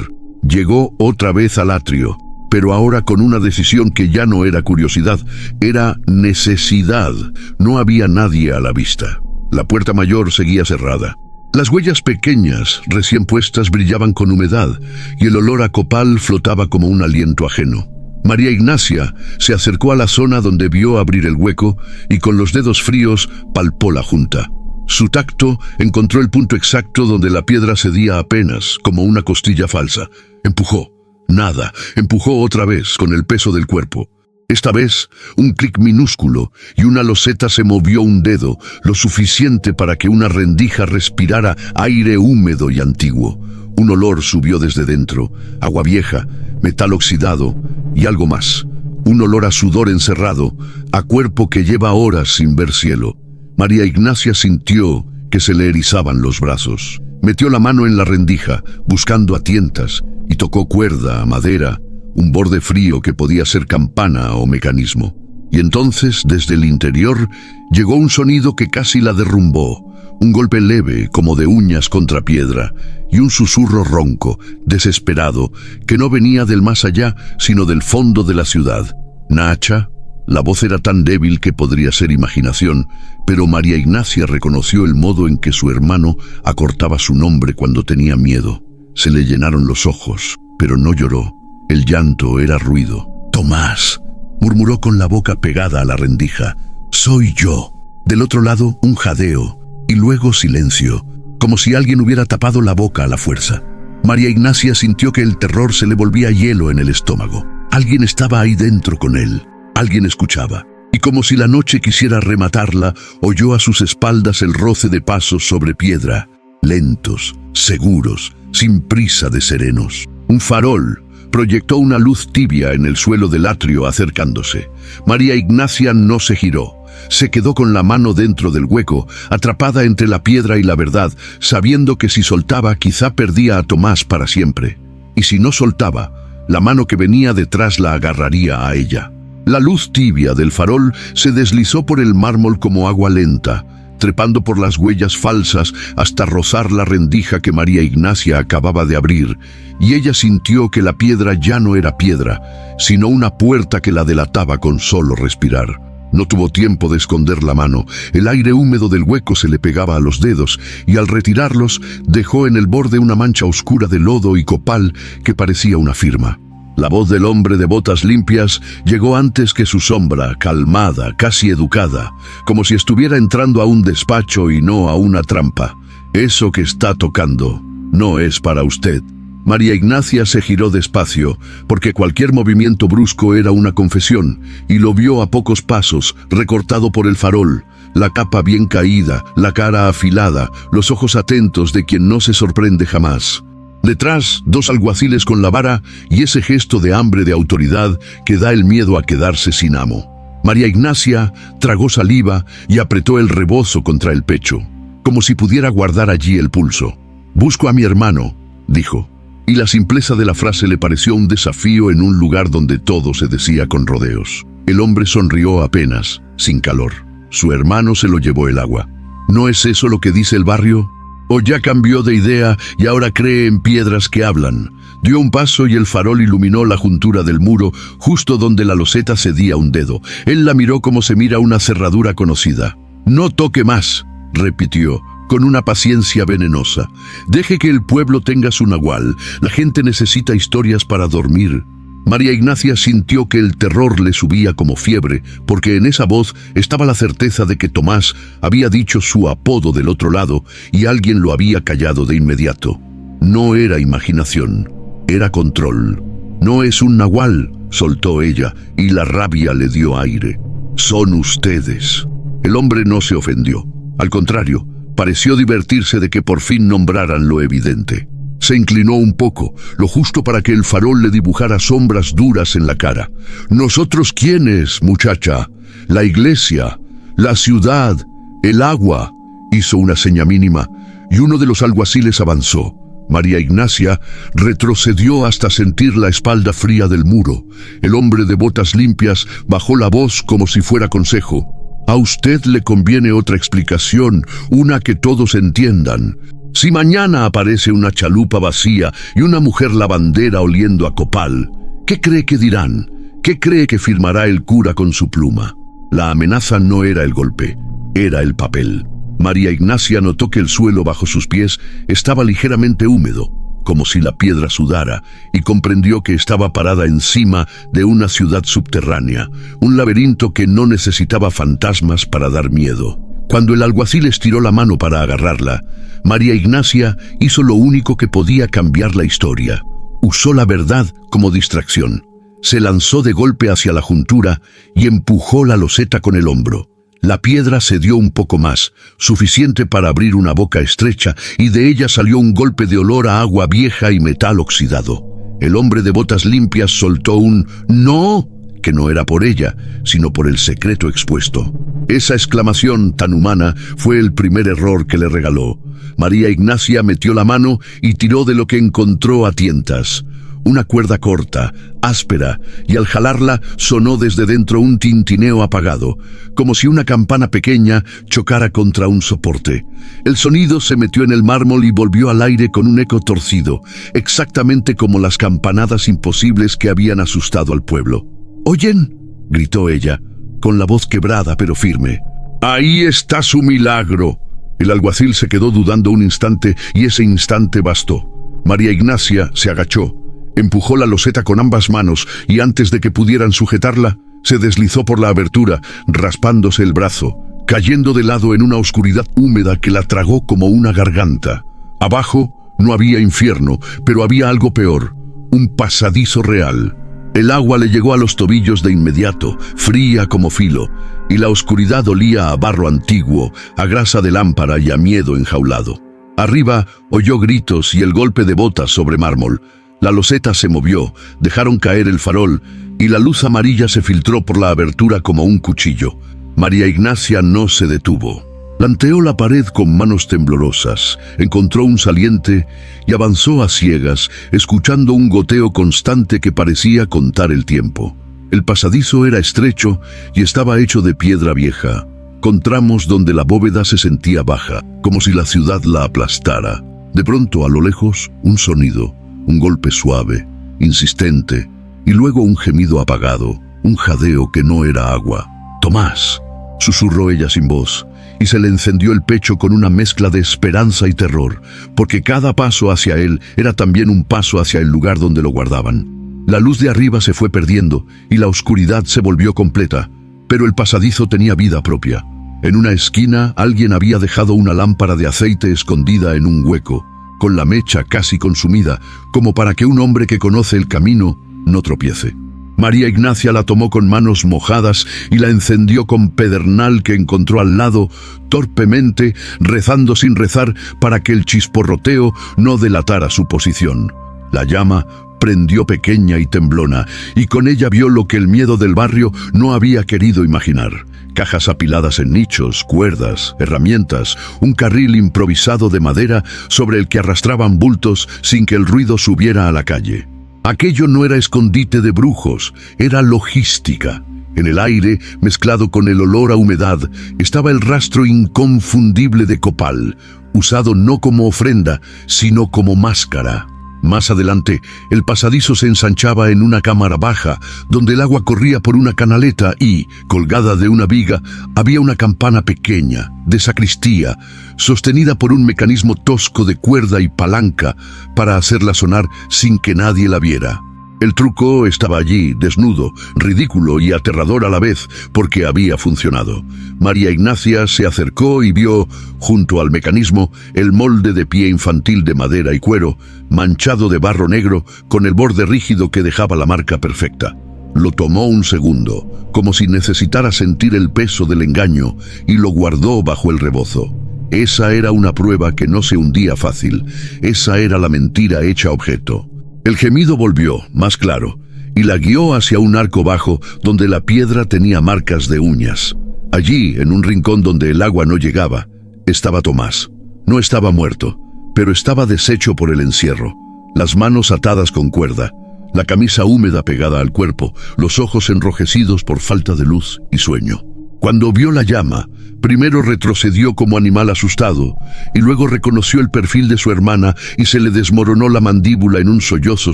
A: Llegó otra vez al atrio, pero ahora con una decisión que ya no era curiosidad, era necesidad. No había nadie a la vista. La puerta mayor seguía cerrada. Las huellas pequeñas, recién puestas, brillaban con humedad, y el olor a copal flotaba como un aliento ajeno. María Ignacia se acercó a la zona donde vio abrir el hueco y con los dedos fríos palpó la junta. Su tacto encontró el punto exacto donde la piedra cedía apenas, como una costilla falsa. Empujó. Nada. Empujó otra vez, con el peso del cuerpo. Esta vez, un clic minúsculo y una loseta se movió un dedo, lo suficiente para que una rendija respirara aire húmedo y antiguo. Un olor subió desde dentro, agua vieja, metal oxidado y algo más. un olor a sudor encerrado, a cuerpo que lleva horas sin ver cielo. María Ignacia sintió que se le erizaban los brazos. Metió la mano en la rendija, buscando a tientas, y tocó cuerda, madera, un borde frío que podía ser campana o mecanismo. Y entonces, desde el interior, llegó un sonido que casi la derrumbó, un golpe leve como de uñas contra piedra, y un susurro ronco, desesperado, que no venía del más allá, sino del fondo de la ciudad. Nacha. La voz era tan débil que podría ser imaginación, pero María Ignacia reconoció el modo en que su hermano acortaba su nombre cuando tenía miedo. Se le llenaron los ojos, pero no lloró. El llanto era ruido. «Tomás», murmuró con la boca pegada a la rendija. «Soy yo». Del otro lado, un jadeo, y luego silencio, como si alguien hubiera tapado la boca a la fuerza. María Ignacia sintió que el terror se le volvía hielo en el estómago. Alguien estaba ahí dentro con él. Alguien escuchaba, y como si la noche quisiera rematarla, oyó a sus espaldas el roce de pasos sobre piedra, lentos, seguros, sin prisa de serenos. Un farol proyectó una luz tibia en el suelo del atrio acercándose. María Ignacia no se giró. Se quedó con la mano dentro del hueco, atrapada entre la piedra y la verdad, sabiendo que si soltaba quizá perdía a Tomás para siempre. Y si no soltaba, la mano que venía detrás la agarraría a ella. La luz tibia del farol se deslizó por el mármol como agua lenta, trepando por las huellas falsas hasta rozar la rendija que María Ignacia acababa de abrir, y ella sintió que la piedra ya no era piedra, sino una puerta que la delataba con solo respirar. No tuvo tiempo de esconder la mano. El aire húmedo del hueco se le pegaba a los dedos, y al retirarlos dejó en el borde una mancha oscura de lodo y copal que parecía una firma. La voz del hombre de botas limpias llegó antes que su sombra, calmada, casi educada, como si estuviera entrando a un despacho y no a una trampa. «Eso que está tocando no es para usted». María Ignacia se giró despacio, porque cualquier movimiento brusco era una confesión, y lo vio a pocos pasos, recortado por el farol, la capa bien caída, la cara afilada, los ojos atentos de quien no se sorprende jamás. Detrás, dos alguaciles con la vara y ese gesto de hambre de autoridad que da el miedo a quedarse sin amo. María Ignacia tragó saliva y apretó el rebozo contra el pecho, como si pudiera guardar allí el pulso. «Busco a mi hermano», dijo, y la simpleza de la frase le pareció un desafío en un lugar donde todo se decía con rodeos. El hombre sonrió apenas, sin calor. Su hermano se lo llevó el agua. ¿No es eso lo que dice el barrio? ¿O ya cambió de idea y ahora cree en piedras que hablan? Dio un paso y el farol iluminó la juntura del muro, justo donde la loseta cedía un dedo. Él la miró como se mira una cerradura conocida. «No toque más», repitió, con una paciencia venenosa. «Deje que el pueblo tenga su nahual. La gente necesita historias para dormir». María Ignacia sintió que el terror le subía como fiebre, porque en esa voz estaba la certeza de que Tomás había dicho su apodo del otro lado y alguien lo había callado de inmediato. No era imaginación, era control. «No es un nahual», soltó ella, y la rabia le dio aire. «Son ustedes». El hombre no se ofendió. Al contrario, pareció divertirse de que por fin nombraran lo evidente. Se inclinó un poco, lo justo para que el farol le dibujara sombras duras en la cara. «¿Nosotros quiénes, muchacha? La iglesia, la ciudad, el agua». Hizo una seña mínima, y uno de los alguaciles avanzó. María Ignacia retrocedió hasta sentir la espalda fría del muro. El hombre de botas limpias bajó la voz como si fuera consejo. «A usted le conviene otra explicación, una que todos entiendan. Si mañana aparece una chalupa vacía y una mujer lavandera oliendo a copal, ¿qué cree que dirán? ¿Qué cree que firmará el cura con su pluma?» La amenaza no era el golpe, era el papel. María Ignacia notó que el suelo bajo sus pies estaba ligeramente húmedo, como si la piedra sudara, y comprendió que estaba parada encima de una ciudad subterránea, un laberinto que no necesitaba fantasmas para dar miedo. Cuando el alguacil estiró la mano para agarrarla, María Ignacia hizo lo único que podía cambiar la historia. Usó la verdad como distracción. Se lanzó de golpe hacia la juntura y empujó la loseta con el hombro. La piedra cedió un poco más, suficiente para abrir una boca estrecha, y de ella salió un golpe de olor a agua vieja y metal oxidado. El hombre de botas limpias soltó un «¡No!» que no era por ella, sino por el secreto expuesto. Esa exclamación tan humana fue el primer error que le regaló. María Ignacia metió la mano y tiró de lo que encontró a tientas. Una cuerda corta, áspera, y al jalarla sonó desde dentro un tintineo apagado, como si una campana pequeña chocara contra un soporte. El sonido se metió en el mármol y volvió al aire con un eco torcido, exactamente como las campanadas imposibles que habían asustado al pueblo. «¿Oyen?», gritó ella, con la voz quebrada pero firme. «Ahí está su milagro». El alguacil se quedó dudando un instante y ese instante bastó. María Ignacia se agachó, empujó la loseta con ambas manos y antes de que pudieran sujetarla, se deslizó por la abertura, raspándose el brazo, cayendo de lado en una oscuridad húmeda que la tragó como una garganta. Abajo no había infierno, pero había algo peor, un pasadizo real. El agua le llegó a los tobillos de inmediato, fría como filo, y la oscuridad olía a barro antiguo, a grasa de lámpara y a miedo enjaulado. Arriba oyó gritos y el golpe de botas sobre mármol. La loseta se movió, dejaron caer el farol, y la luz amarilla se filtró por la abertura como un cuchillo. María Ignacia no se detuvo. Lanteó la pared con manos temblorosas, encontró un saliente y avanzó a ciegas, escuchando un goteo constante que parecía contar el tiempo. El pasadizo era estrecho y estaba hecho de piedra vieja, con tramos donde la bóveda se sentía baja, como si la ciudad la aplastara. De pronto, a lo lejos, un sonido, un golpe suave, insistente, y luego un gemido apagado, un jadeo que no era agua. «Tomás», susurró ella sin voz, y se le encendió el pecho con una mezcla de esperanza y terror, porque cada paso hacia él era también un paso hacia el lugar donde lo guardaban. La luz de arriba se fue perdiendo y la oscuridad se volvió completa, pero el pasadizo tenía vida propia. En una esquina alguien había dejado una lámpara de aceite escondida en un hueco, con la mecha casi consumida, como para que un hombre que conoce el camino no tropiece. María Ignacia la tomó con manos mojadas y la encendió con pedernal que encontró al lado, torpemente, rezando sin rezar para que el chisporroteo no delatara su posición. La llama prendió pequeña y temblona, y con ella vio lo que el miedo del barrio no había querido imaginar. Cajas apiladas en nichos, cuerdas, herramientas, un carril improvisado de madera sobre el que arrastraban bultos sin que el ruido subiera a la calle. Aquello no era escondite de brujos, era logística. En el aire, mezclado con el olor a humedad, estaba el rastro inconfundible de copal, usado no como ofrenda, sino como máscara. Más adelante, el pasadizo se ensanchaba en una cámara baja, donde el agua corría por una canaleta y, colgada de una viga, había una campana pequeña, de sacristía, sostenida por un mecanismo tosco de cuerda y palanca para hacerla sonar sin que nadie la viera. El truco estaba allí, desnudo, ridículo y aterrador a la vez, porque había funcionado. María Ignacia se acercó y vio, junto al mecanismo, el molde de pie infantil de madera y cuero, manchado de barro negro, con el borde rígido que dejaba la marca perfecta. Lo tomó un segundo, como si necesitara sentir el peso del engaño, y lo guardó bajo el rebozo. Esa era una prueba que no se hundía fácil. Esa era la mentira hecha objeto. El gemido volvió, más claro, y la guió hacia un arco bajo donde la piedra tenía marcas de uñas. Allí, en un rincón donde el agua no llegaba, estaba Tomás. No estaba muerto, pero estaba deshecho por el encierro, las manos atadas con cuerda, la camisa húmeda pegada al cuerpo, los ojos enrojecidos por falta de luz y sueño. Cuando vio la llama, primero retrocedió como animal asustado y luego reconoció el perfil de su hermana y se le desmoronó la mandíbula en un sollozo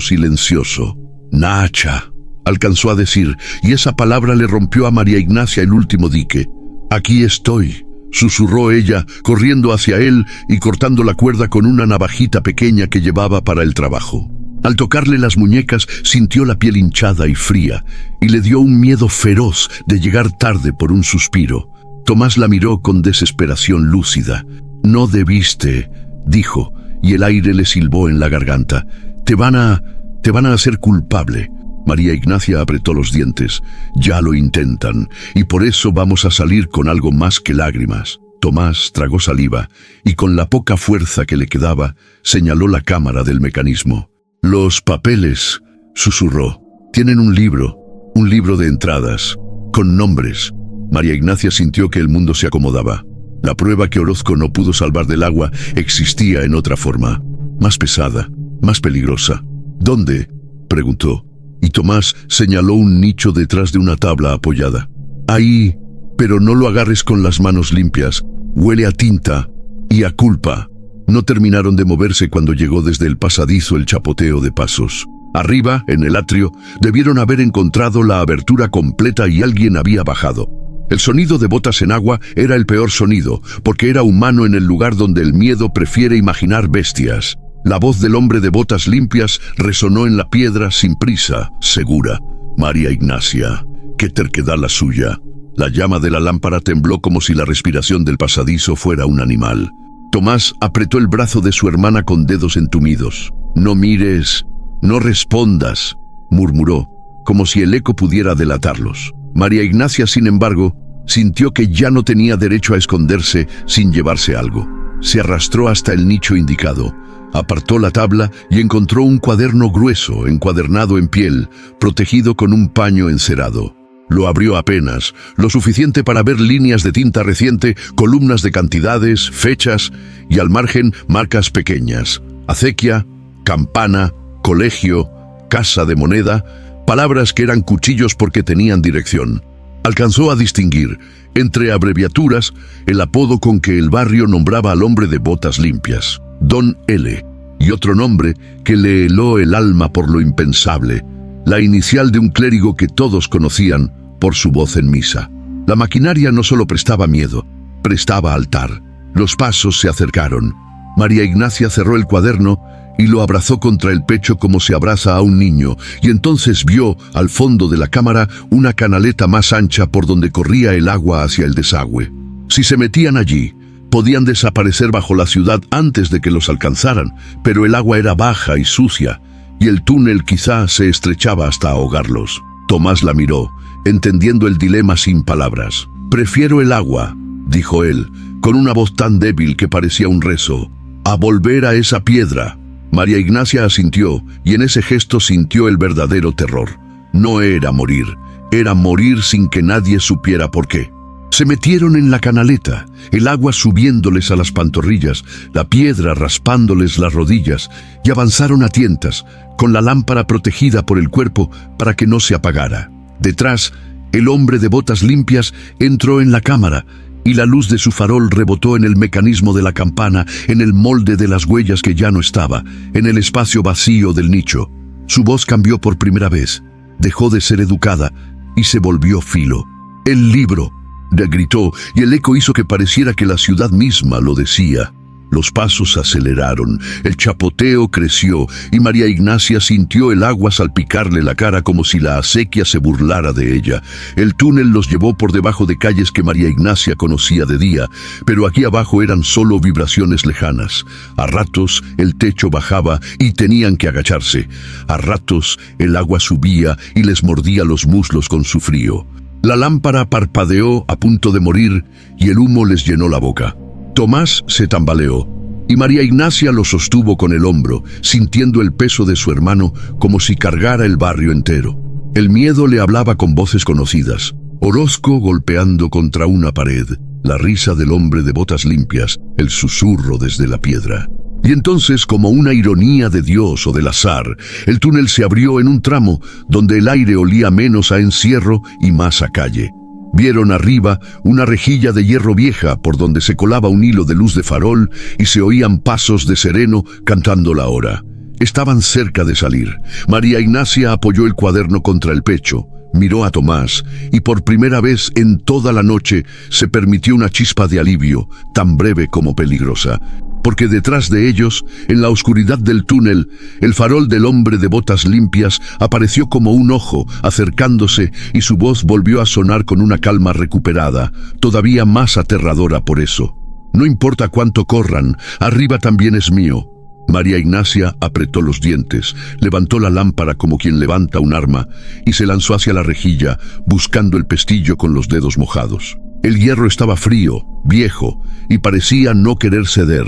A: silencioso. «Nacha», alcanzó a decir, y esa palabra le rompió a María Ignacia el último dique. «Aquí estoy», susurró ella, corriendo hacia él y cortando la cuerda con una navajita pequeña que llevaba para el trabajo. Al tocarle las muñecas, sintió la piel hinchada y fría, y le dio un miedo feroz de llegar tarde por un suspiro. Tomás la miró con desesperación lúcida. «No debiste», dijo, y el aire le silbó en la garganta. Te van a hacer culpable». María Ignacia apretó los dientes. «Ya lo intentan, y por eso vamos a salir con algo más que lágrimas». Tomás tragó saliva, y con la poca fuerza que le quedaba, señaló la cámara del mecanismo. «Los papeles», susurró. «Tienen un libro, Un libro de entradas, con nombres. María Ignacia sintió que el mundo se acomodaba. La prueba que Orozco no pudo salvar del agua existía en otra forma, más pesada, más peligrosa. ¿Dónde?, preguntó, y Tomás señaló un nicho detrás de una tabla apoyada. Ahí, pero no lo agarres con las manos limpias. Huele a tinta y a culpa. No terminaron de moverse cuando llegó desde el pasadizo el chapoteo de pasos. Arriba, en el atrio, debieron haber encontrado la abertura completa y alguien había bajado. El sonido de botas en agua era el peor sonido, porque era humano en el lugar donde el miedo prefiere imaginar bestias. La voz del hombre de botas limpias resonó en la piedra sin prisa, segura. María Ignacia, qué terquedad la suya. La llama de la lámpara tembló como si la respiración del pasadizo fuera un animal. Tomás apretó el brazo de su hermana con dedos entumidos. «No mires, no respondas», murmuró, como si el eco pudiera delatarlos. María Ignacia, sin embargo, sintió que ya no tenía derecho a esconderse sin llevarse algo. Se arrastró hasta el nicho indicado, apartó la tabla y encontró un cuaderno grueso, encuadernado en piel, protegido con un paño encerado. Lo abrió apenas, lo suficiente para ver líneas de tinta reciente, columnas de cantidades, fechas y al margen marcas pequeñas. Acequia, campana, colegio, casa de moneda, palabras que eran cuchillos porque tenían dirección. Alcanzó a distinguir, entre abreviaturas, el apodo con que el barrio nombraba al hombre de botas limpias, Don L, y otro nombre que le heló el alma por lo impensable, la inicial de un clérigo que todos conocían por su voz en misa. La maquinaria no solo prestaba miedo, prestaba altar. Los pasos se acercaron. María Ignacia cerró el cuaderno y lo abrazó contra el pecho como se abraza a un niño, y entonces vio, al fondo de la cámara, una canaleta más ancha por donde corría el agua hacia el desagüe. Si se metían allí, podían desaparecer bajo la ciudad antes de que los alcanzaran, pero el agua era baja y sucia, y el túnel quizá se estrechaba hasta ahogarlos. Tomás la miró, entendiendo el dilema sin palabras. «Prefiero el agua», dijo él, con una voz tan débil que parecía un rezo, «a volver a esa piedra». María Ignacia asintió, y en ese gesto sintió el verdadero terror. No era morir sin que nadie supiera por qué. Se metieron en la canaleta, el agua subiéndoles a las pantorrillas, la piedra raspándoles las rodillas, y avanzaron a tientas, con la lámpara protegida por el cuerpo para que no se apagara. Detrás, el hombre de botas limpias entró en la cámara, y la luz de su farol rebotó en el mecanismo de la campana, en el molde de las huellas que ya no estaba, en el espacio vacío del nicho. Su voz cambió por primera vez, dejó de ser educada y se volvió filo. «El libro», le gritó, y el eco hizo que pareciera que la ciudad misma lo decía. Los pasos aceleraron, el chapoteo creció, y María Ignacia sintió el agua salpicarle la cara como si la acequia se burlara de ella. El túnel los llevó por debajo de calles que María Ignacia conocía de día, pero aquí abajo eran solo vibraciones lejanas. A ratos el techo bajaba y tenían que agacharse. A ratos el agua subía y les mordía los muslos con su frío. La lámpara parpadeó a punto de morir y el humo les llenó la boca. Tomás se tambaleó, y María Ignacia lo sostuvo con el hombro, sintiendo el peso de su hermano como si cargara el barrio entero. El miedo le hablaba con voces conocidas. Orozco golpeando contra una pared, la risa del hombre de botas limpias, el susurro desde la piedra. Y entonces, como una ironía de Dios o del azar, el túnel se abrió en un tramo donde el aire olía menos a encierro y más a calle. Vieron arriba una rejilla de hierro vieja por donde se colaba un hilo de luz de farol y se oían pasos de sereno cantando la hora. Estaban cerca de salir. María Ignacia apoyó el cuaderno contra el pecho, miró a Tomás y por primera vez en toda la noche se permitió una chispa de alivio, tan breve como peligrosa. Porque detrás de ellos, en la oscuridad del túnel, el farol del hombre de botas limpias apareció como un ojo, acercándose, y su voz volvió a sonar con una calma recuperada, todavía más aterradora por eso. «No importa cuánto corran, arriba también es mío». María Ignacia apretó los dientes, levantó la lámpara como quien levanta un arma, y se lanzó hacia la rejilla, buscando el pestillo con los dedos mojados. El hierro estaba frío, viejo, y parecía no querer ceder.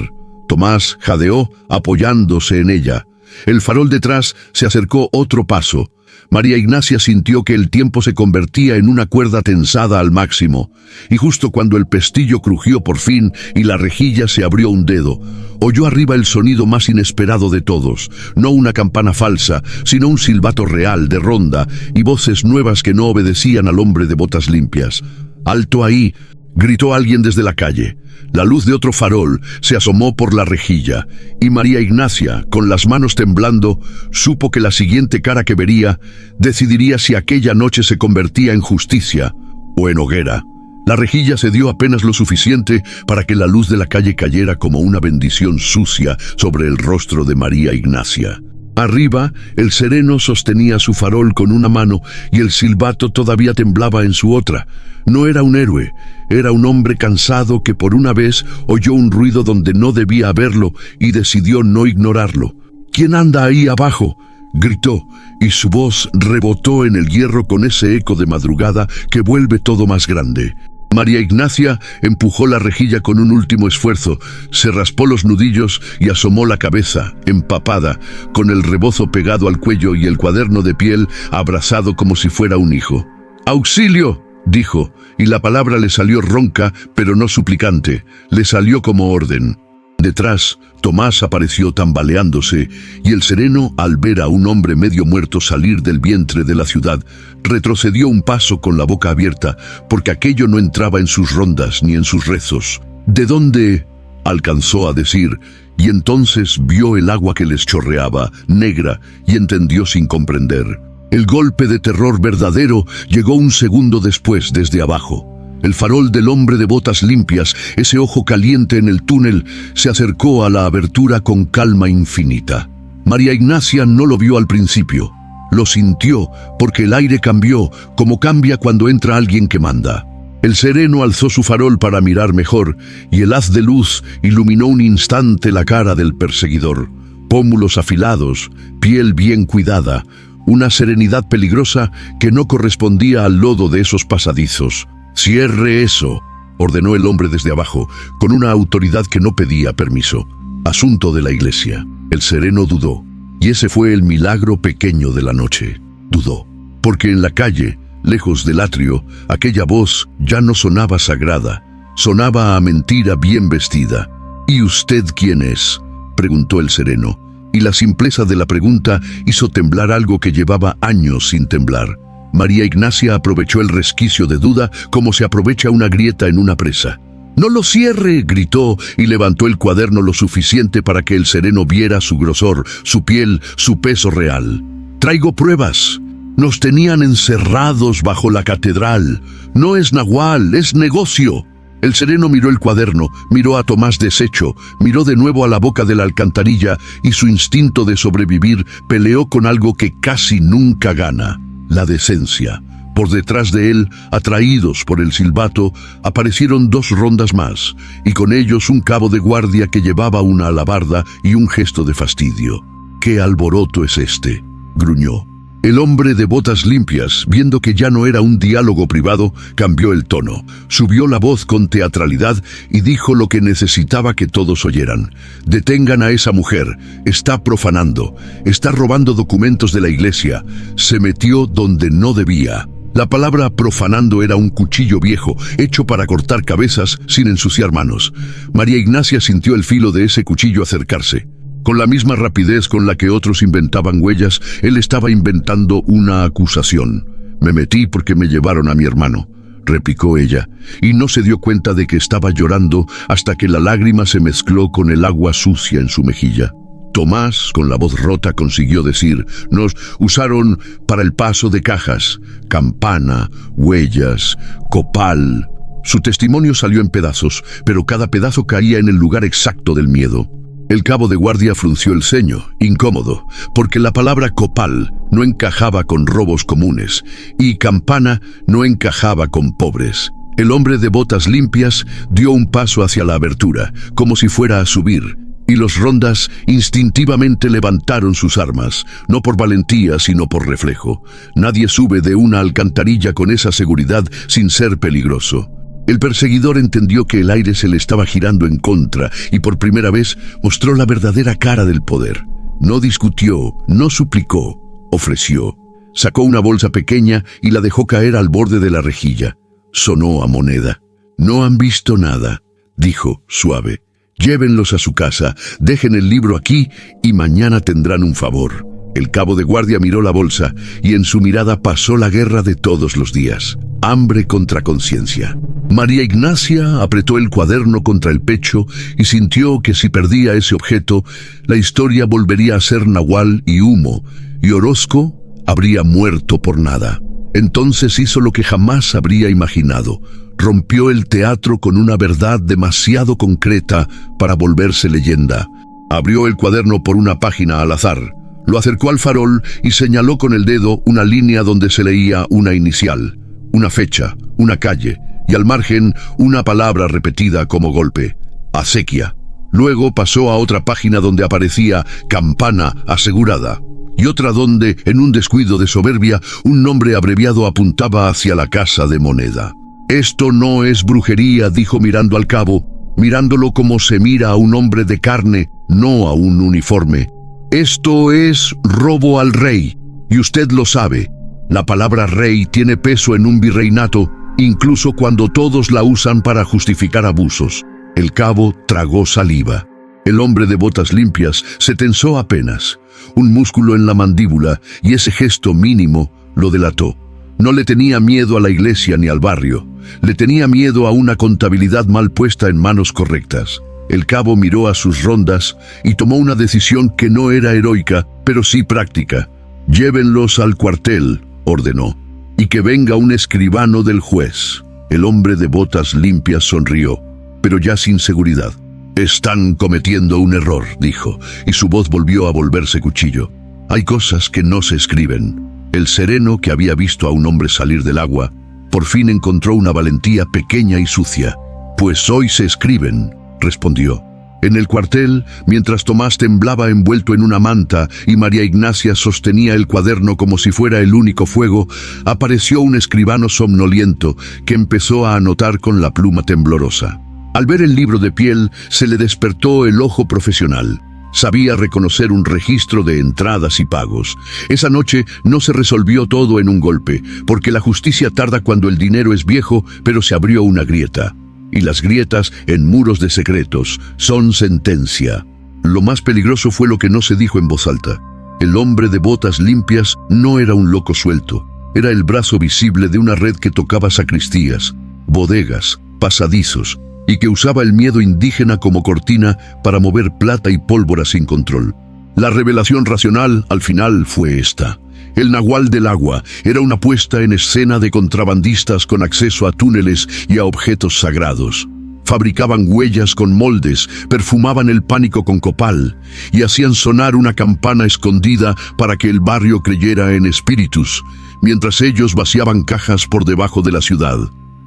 A: Tomás jadeó apoyándose en ella. El farol detrás se acercó otro paso. María Ignacia sintió que el tiempo se convertía en una cuerda tensada al máximo, y justo cuando el pestillo crujió por fin y la rejilla se abrió un dedo, oyó arriba el sonido más inesperado de todos, no una campana falsa, sino un silbato real de ronda y voces nuevas que no obedecían al hombre de botas limpias. «¡Alto ahí!», gritó alguien desde la calle. La luz de otro farol se asomó por la rejilla, y María Ignacia, con las manos temblando, supo que la siguiente cara que vería decidiría si aquella noche se convertía en justicia o en hoguera. La rejilla cedió apenas lo suficiente para que la luz de la calle cayera como una bendición sucia sobre el rostro de María Ignacia. Arriba, el sereno sostenía su farol con una mano y el silbato todavía temblaba en su otra. No era un héroe, era un hombre cansado que por una vez oyó un ruido donde no debía haberlo y decidió no ignorarlo. «¿Quién anda ahí abajo?», gritó, y su voz rebotó en el hierro con ese eco de madrugada que vuelve todo más grande. María Ignacia empujó la rejilla con un último esfuerzo, se raspó los nudillos y asomó la cabeza, empapada, con el rebozo pegado al cuello y el cuaderno de piel abrazado como si fuera un hijo. «¡Auxilio!», dijo, y la palabra le salió ronca, pero no suplicante, le salió como orden. Detrás, Tomás apareció tambaleándose, y el sereno, al ver a un hombre medio muerto salir del vientre de la ciudad, retrocedió un paso con la boca abierta, porque aquello no entraba en sus rondas ni en sus rezos. «¿De dónde?», alcanzó a decir, y entonces vio el agua que les chorreaba, negra, y entendió sin comprender. El golpe de terror verdadero llegó un segundo después desde abajo. El farol del hombre de botas limpias, ese ojo caliente en el túnel, se acercó a la abertura con calma infinita. María Ignacia no lo vio al principio. Lo sintió, porque el aire cambió, como cambia cuando entra alguien que manda. El sereno alzó su farol para mirar mejor, y el haz de luz iluminó un instante la cara del perseguidor. Pómulos afilados, piel bien cuidada, una serenidad peligrosa que no correspondía al lodo de esos pasadizos. «Cierre eso», ordenó el hombre desde abajo, con una autoridad que no pedía permiso. «Asunto de la iglesia». El sereno dudó, y ese fue el milagro pequeño de la noche. Dudó, porque en la calle, lejos del atrio, aquella voz ya no sonaba sagrada, sonaba a mentira bien vestida. «¿Y usted quién es?», preguntó el sereno, y la simpleza de la pregunta hizo temblar algo que llevaba años sin temblar. María Ignacia aprovechó el resquicio de duda como se aprovecha una grieta en una presa. «¡No lo cierre!», gritó, y levantó el cuaderno lo suficiente para que el sereno viera su grosor, su piel, su peso real. «Traigo pruebas. Nos tenían encerrados bajo la catedral. No es nahual, es negocio». El sereno miró el cuaderno, miró a Tomás deshecho, miró de nuevo a la boca de la alcantarilla y su instinto de sobrevivir peleó con algo que casi nunca gana: la decencia. Por detrás de él, atraídos por el silbato, aparecieron 2 rondas más, y con ellos un cabo de guardia que llevaba una alabarda y un gesto de fastidio. «¿Qué alboroto es este?», gruñó. El hombre de botas limpias, viendo que ya no era un diálogo privado, cambió el tono, subió la voz con teatralidad y dijo lo que necesitaba que todos oyeran. «Detengan a esa mujer, está profanando, está robando documentos de la iglesia, se metió donde no debía». La palabra profanando era un cuchillo viejo, hecho para cortar cabezas sin ensuciar manos. María Ignacia sintió el filo de ese cuchillo acercarse. Con la misma rapidez con la que otros inventaban huellas, él estaba inventando una acusación. «Me metí porque me llevaron a mi hermano», replicó ella, y no se dio cuenta de que estaba llorando hasta que la lágrima se mezcló con el agua sucia en su mejilla. Tomás, con la voz rota, consiguió decir: «Nos usaron para el paso de cajas, campana, huellas, copal». Su testimonio salió en pedazos, pero cada pedazo caía en el lugar exacto del miedo. El cabo de guardia frunció el ceño, incómodo, porque la palabra copal no encajaba con robos comunes y campana no encajaba con pobres. El hombre de botas limpias dio un paso hacia la abertura, como si fuera a subir, y los rondas instintivamente levantaron sus armas, no por valentía sino por reflejo. Nadie sube de una alcantarilla con esa seguridad sin ser peligroso. El perseguidor entendió que el aire se le estaba girando en contra y por primera vez mostró la verdadera cara del poder. No discutió, no suplicó, ofreció. Sacó una bolsa pequeña y la dejó caer al borde de la rejilla. Sonó a moneda. «No han visto nada», dijo, suave. «Llévenlos a su casa, dejen el libro aquí y mañana tendrán un favor». El cabo de guardia miró la bolsa y en su mirada pasó la guerra de todos los días. Hambre contra conciencia. María Ignacia apretó el cuaderno contra el pecho y sintió que si perdía ese objeto, la historia volvería a ser nahual y humo, y Orozco habría muerto por nada. Entonces hizo lo que jamás habría imaginado. Rompió el teatro con una verdad demasiado concreta para volverse leyenda. Abrió el cuaderno por una página al azar. Lo acercó al farol y señaló con el dedo una línea donde se leía una inicial, una fecha, una calle, y al margen una palabra repetida como golpe: acequia. Luego pasó a otra página donde aparecía campana asegurada, y otra donde, en un descuido de soberbia, un nombre abreviado apuntaba hacia la casa de moneda. «Esto no es brujería», dijo mirando al cabo, mirándolo como se mira a un hombre de carne, no a un uniforme. «Esto es robo al rey, y usted lo sabe. La palabra rey tiene peso en un virreinato, incluso cuando todos la usan para justificar abusos». El cabo tragó saliva. El hombre de botas limpias se tensó apenas. Un músculo en la mandíbula, y ese gesto mínimo lo delató. No le tenía miedo a la iglesia ni al barrio. Le tenía miedo a una contabilidad mal puesta en manos correctas. El cabo miró a sus rondas y tomó una decisión que no era heroica, pero sí práctica. «Llévenlos al cuartel», ordenó, «y que venga un escribano del juez». El hombre de botas limpias sonrió, pero ya sin seguridad. «Están cometiendo un error», dijo, y su voz volvió a volverse cuchillo. «Hay cosas que no se escriben». El sereno, que había visto a un hombre salir del agua, por fin encontró una valentía pequeña y sucia. «Pues hoy se escriben», respondió. En el cuartel, mientras Tomás temblaba envuelto en una manta y María Ignacia sostenía el cuaderno como si fuera el único fuego, apareció un escribano somnoliento que empezó a anotar con la pluma temblorosa. Al ver el libro de piel, se le despertó el ojo profesional. Sabía reconocer un registro de entradas y pagos. Esa noche no se resolvió todo en un golpe, porque la justicia tarda cuando el dinero es viejo, pero se abrió una grieta. Y las grietas en muros de secretos son sentencia. Lo más peligroso fue lo que no se dijo en voz alta. El hombre de botas limpias no era un loco suelto. Era el brazo visible de una red que tocaba sacristías, bodegas, pasadizos, y que usaba el miedo indígena como cortina para mover plata y pólvora sin control. La revelación racional, al final, fue esta. El nahual del agua era una puesta en escena de contrabandistas con acceso a túneles y a objetos sagrados. Fabricaban huellas con moldes, perfumaban el pánico con copal y hacían sonar una campana escondida para que el barrio creyera en espíritus, mientras ellos vaciaban cajas por debajo de la ciudad.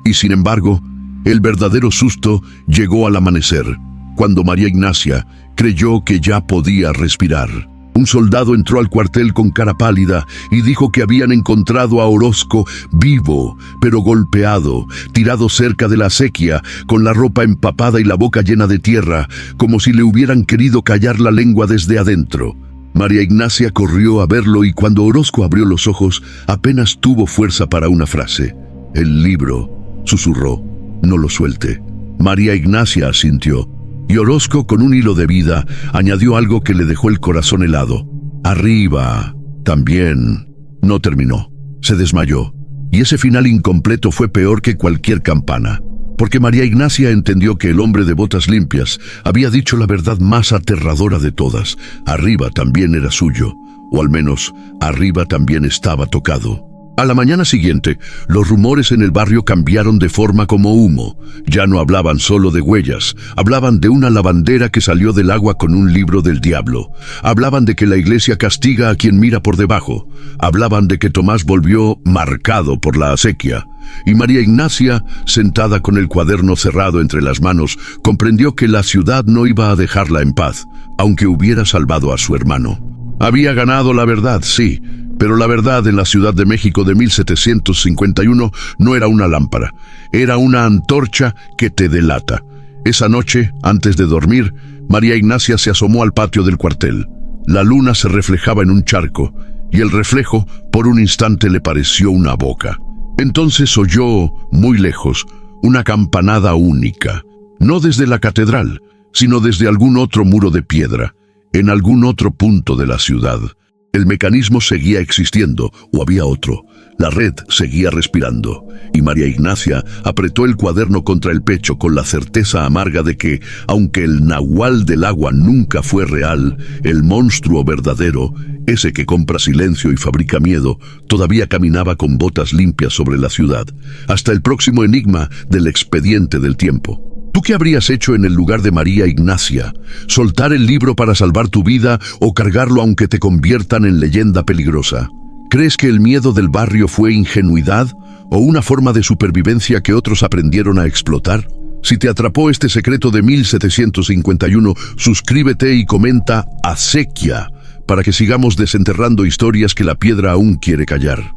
A: Y sin embargo, el verdadero susto llegó al amanecer, cuando María Ignacia creyó que ya podía respirar. Un soldado entró al cuartel con cara pálida y dijo que habían encontrado a Orozco vivo, pero golpeado, tirado cerca de la acequia, con la ropa empapada y la boca llena de tierra, como si le hubieran querido callar la lengua desde adentro. María Ignacia corrió a verlo y cuando Orozco abrió los ojos, apenas tuvo fuerza para una frase. «El libro», susurró, «no lo suelte». María Ignacia asintió. Y Orozco, con un hilo de vida, añadió algo que le dejó el corazón helado. «Arriba, también». No terminó. Se desmayó. Y ese final incompleto fue peor que cualquier campana. Porque María Ignacia entendió que el hombre de botas limpias había dicho la verdad más aterradora de todas. Arriba también era suyo. O al menos, arriba también estaba tocado. A la mañana siguiente, los rumores en el barrio cambiaron de forma como humo. Ya no hablaban solo de huellas, hablaban de una lavandera que salió del agua con un libro del diablo. Hablaban de que la iglesia castiga a quien mira por debajo. Hablaban de que Tomás volvió marcado por la acequia. Y María Ignacia, sentada con el cuaderno cerrado entre las manos, comprendió que la ciudad no iba a dejarla en paz, aunque hubiera salvado a su hermano. Había ganado la verdad, sí, pero la verdad en la Ciudad de México de 1751 no era una lámpara, era una antorcha que te delata. Esa noche, antes de dormir, María Ignacia se asomó al patio del cuartel. La luna se reflejaba en un charco, y el reflejo por un instante le pareció una boca. Entonces oyó, muy lejos, una campanada única, no desde la catedral, sino desde algún otro muro de piedra, en algún otro punto de la ciudad. El mecanismo seguía existiendo, o había otro. La red seguía respirando, y María Ignacia apretó el cuaderno contra el pecho con la certeza amarga de que, aunque el nahual del agua nunca fue real, el monstruo verdadero, ese que compra silencio y fabrica miedo, todavía caminaba con botas limpias sobre la ciudad, hasta el próximo enigma del expediente del tiempo. ¿Tú qué habrías hecho en el lugar de María Ignacia? ¿Soltar el libro para salvar tu vida o cargarlo aunque te conviertan en leyenda peligrosa? ¿Crees que el miedo del barrio fue ingenuidad o una forma de supervivencia que otros aprendieron a explotar? Si te atrapó este secreto de 1751, suscríbete y comenta Acequia para que sigamos desenterrando historias que la piedra aún quiere callar.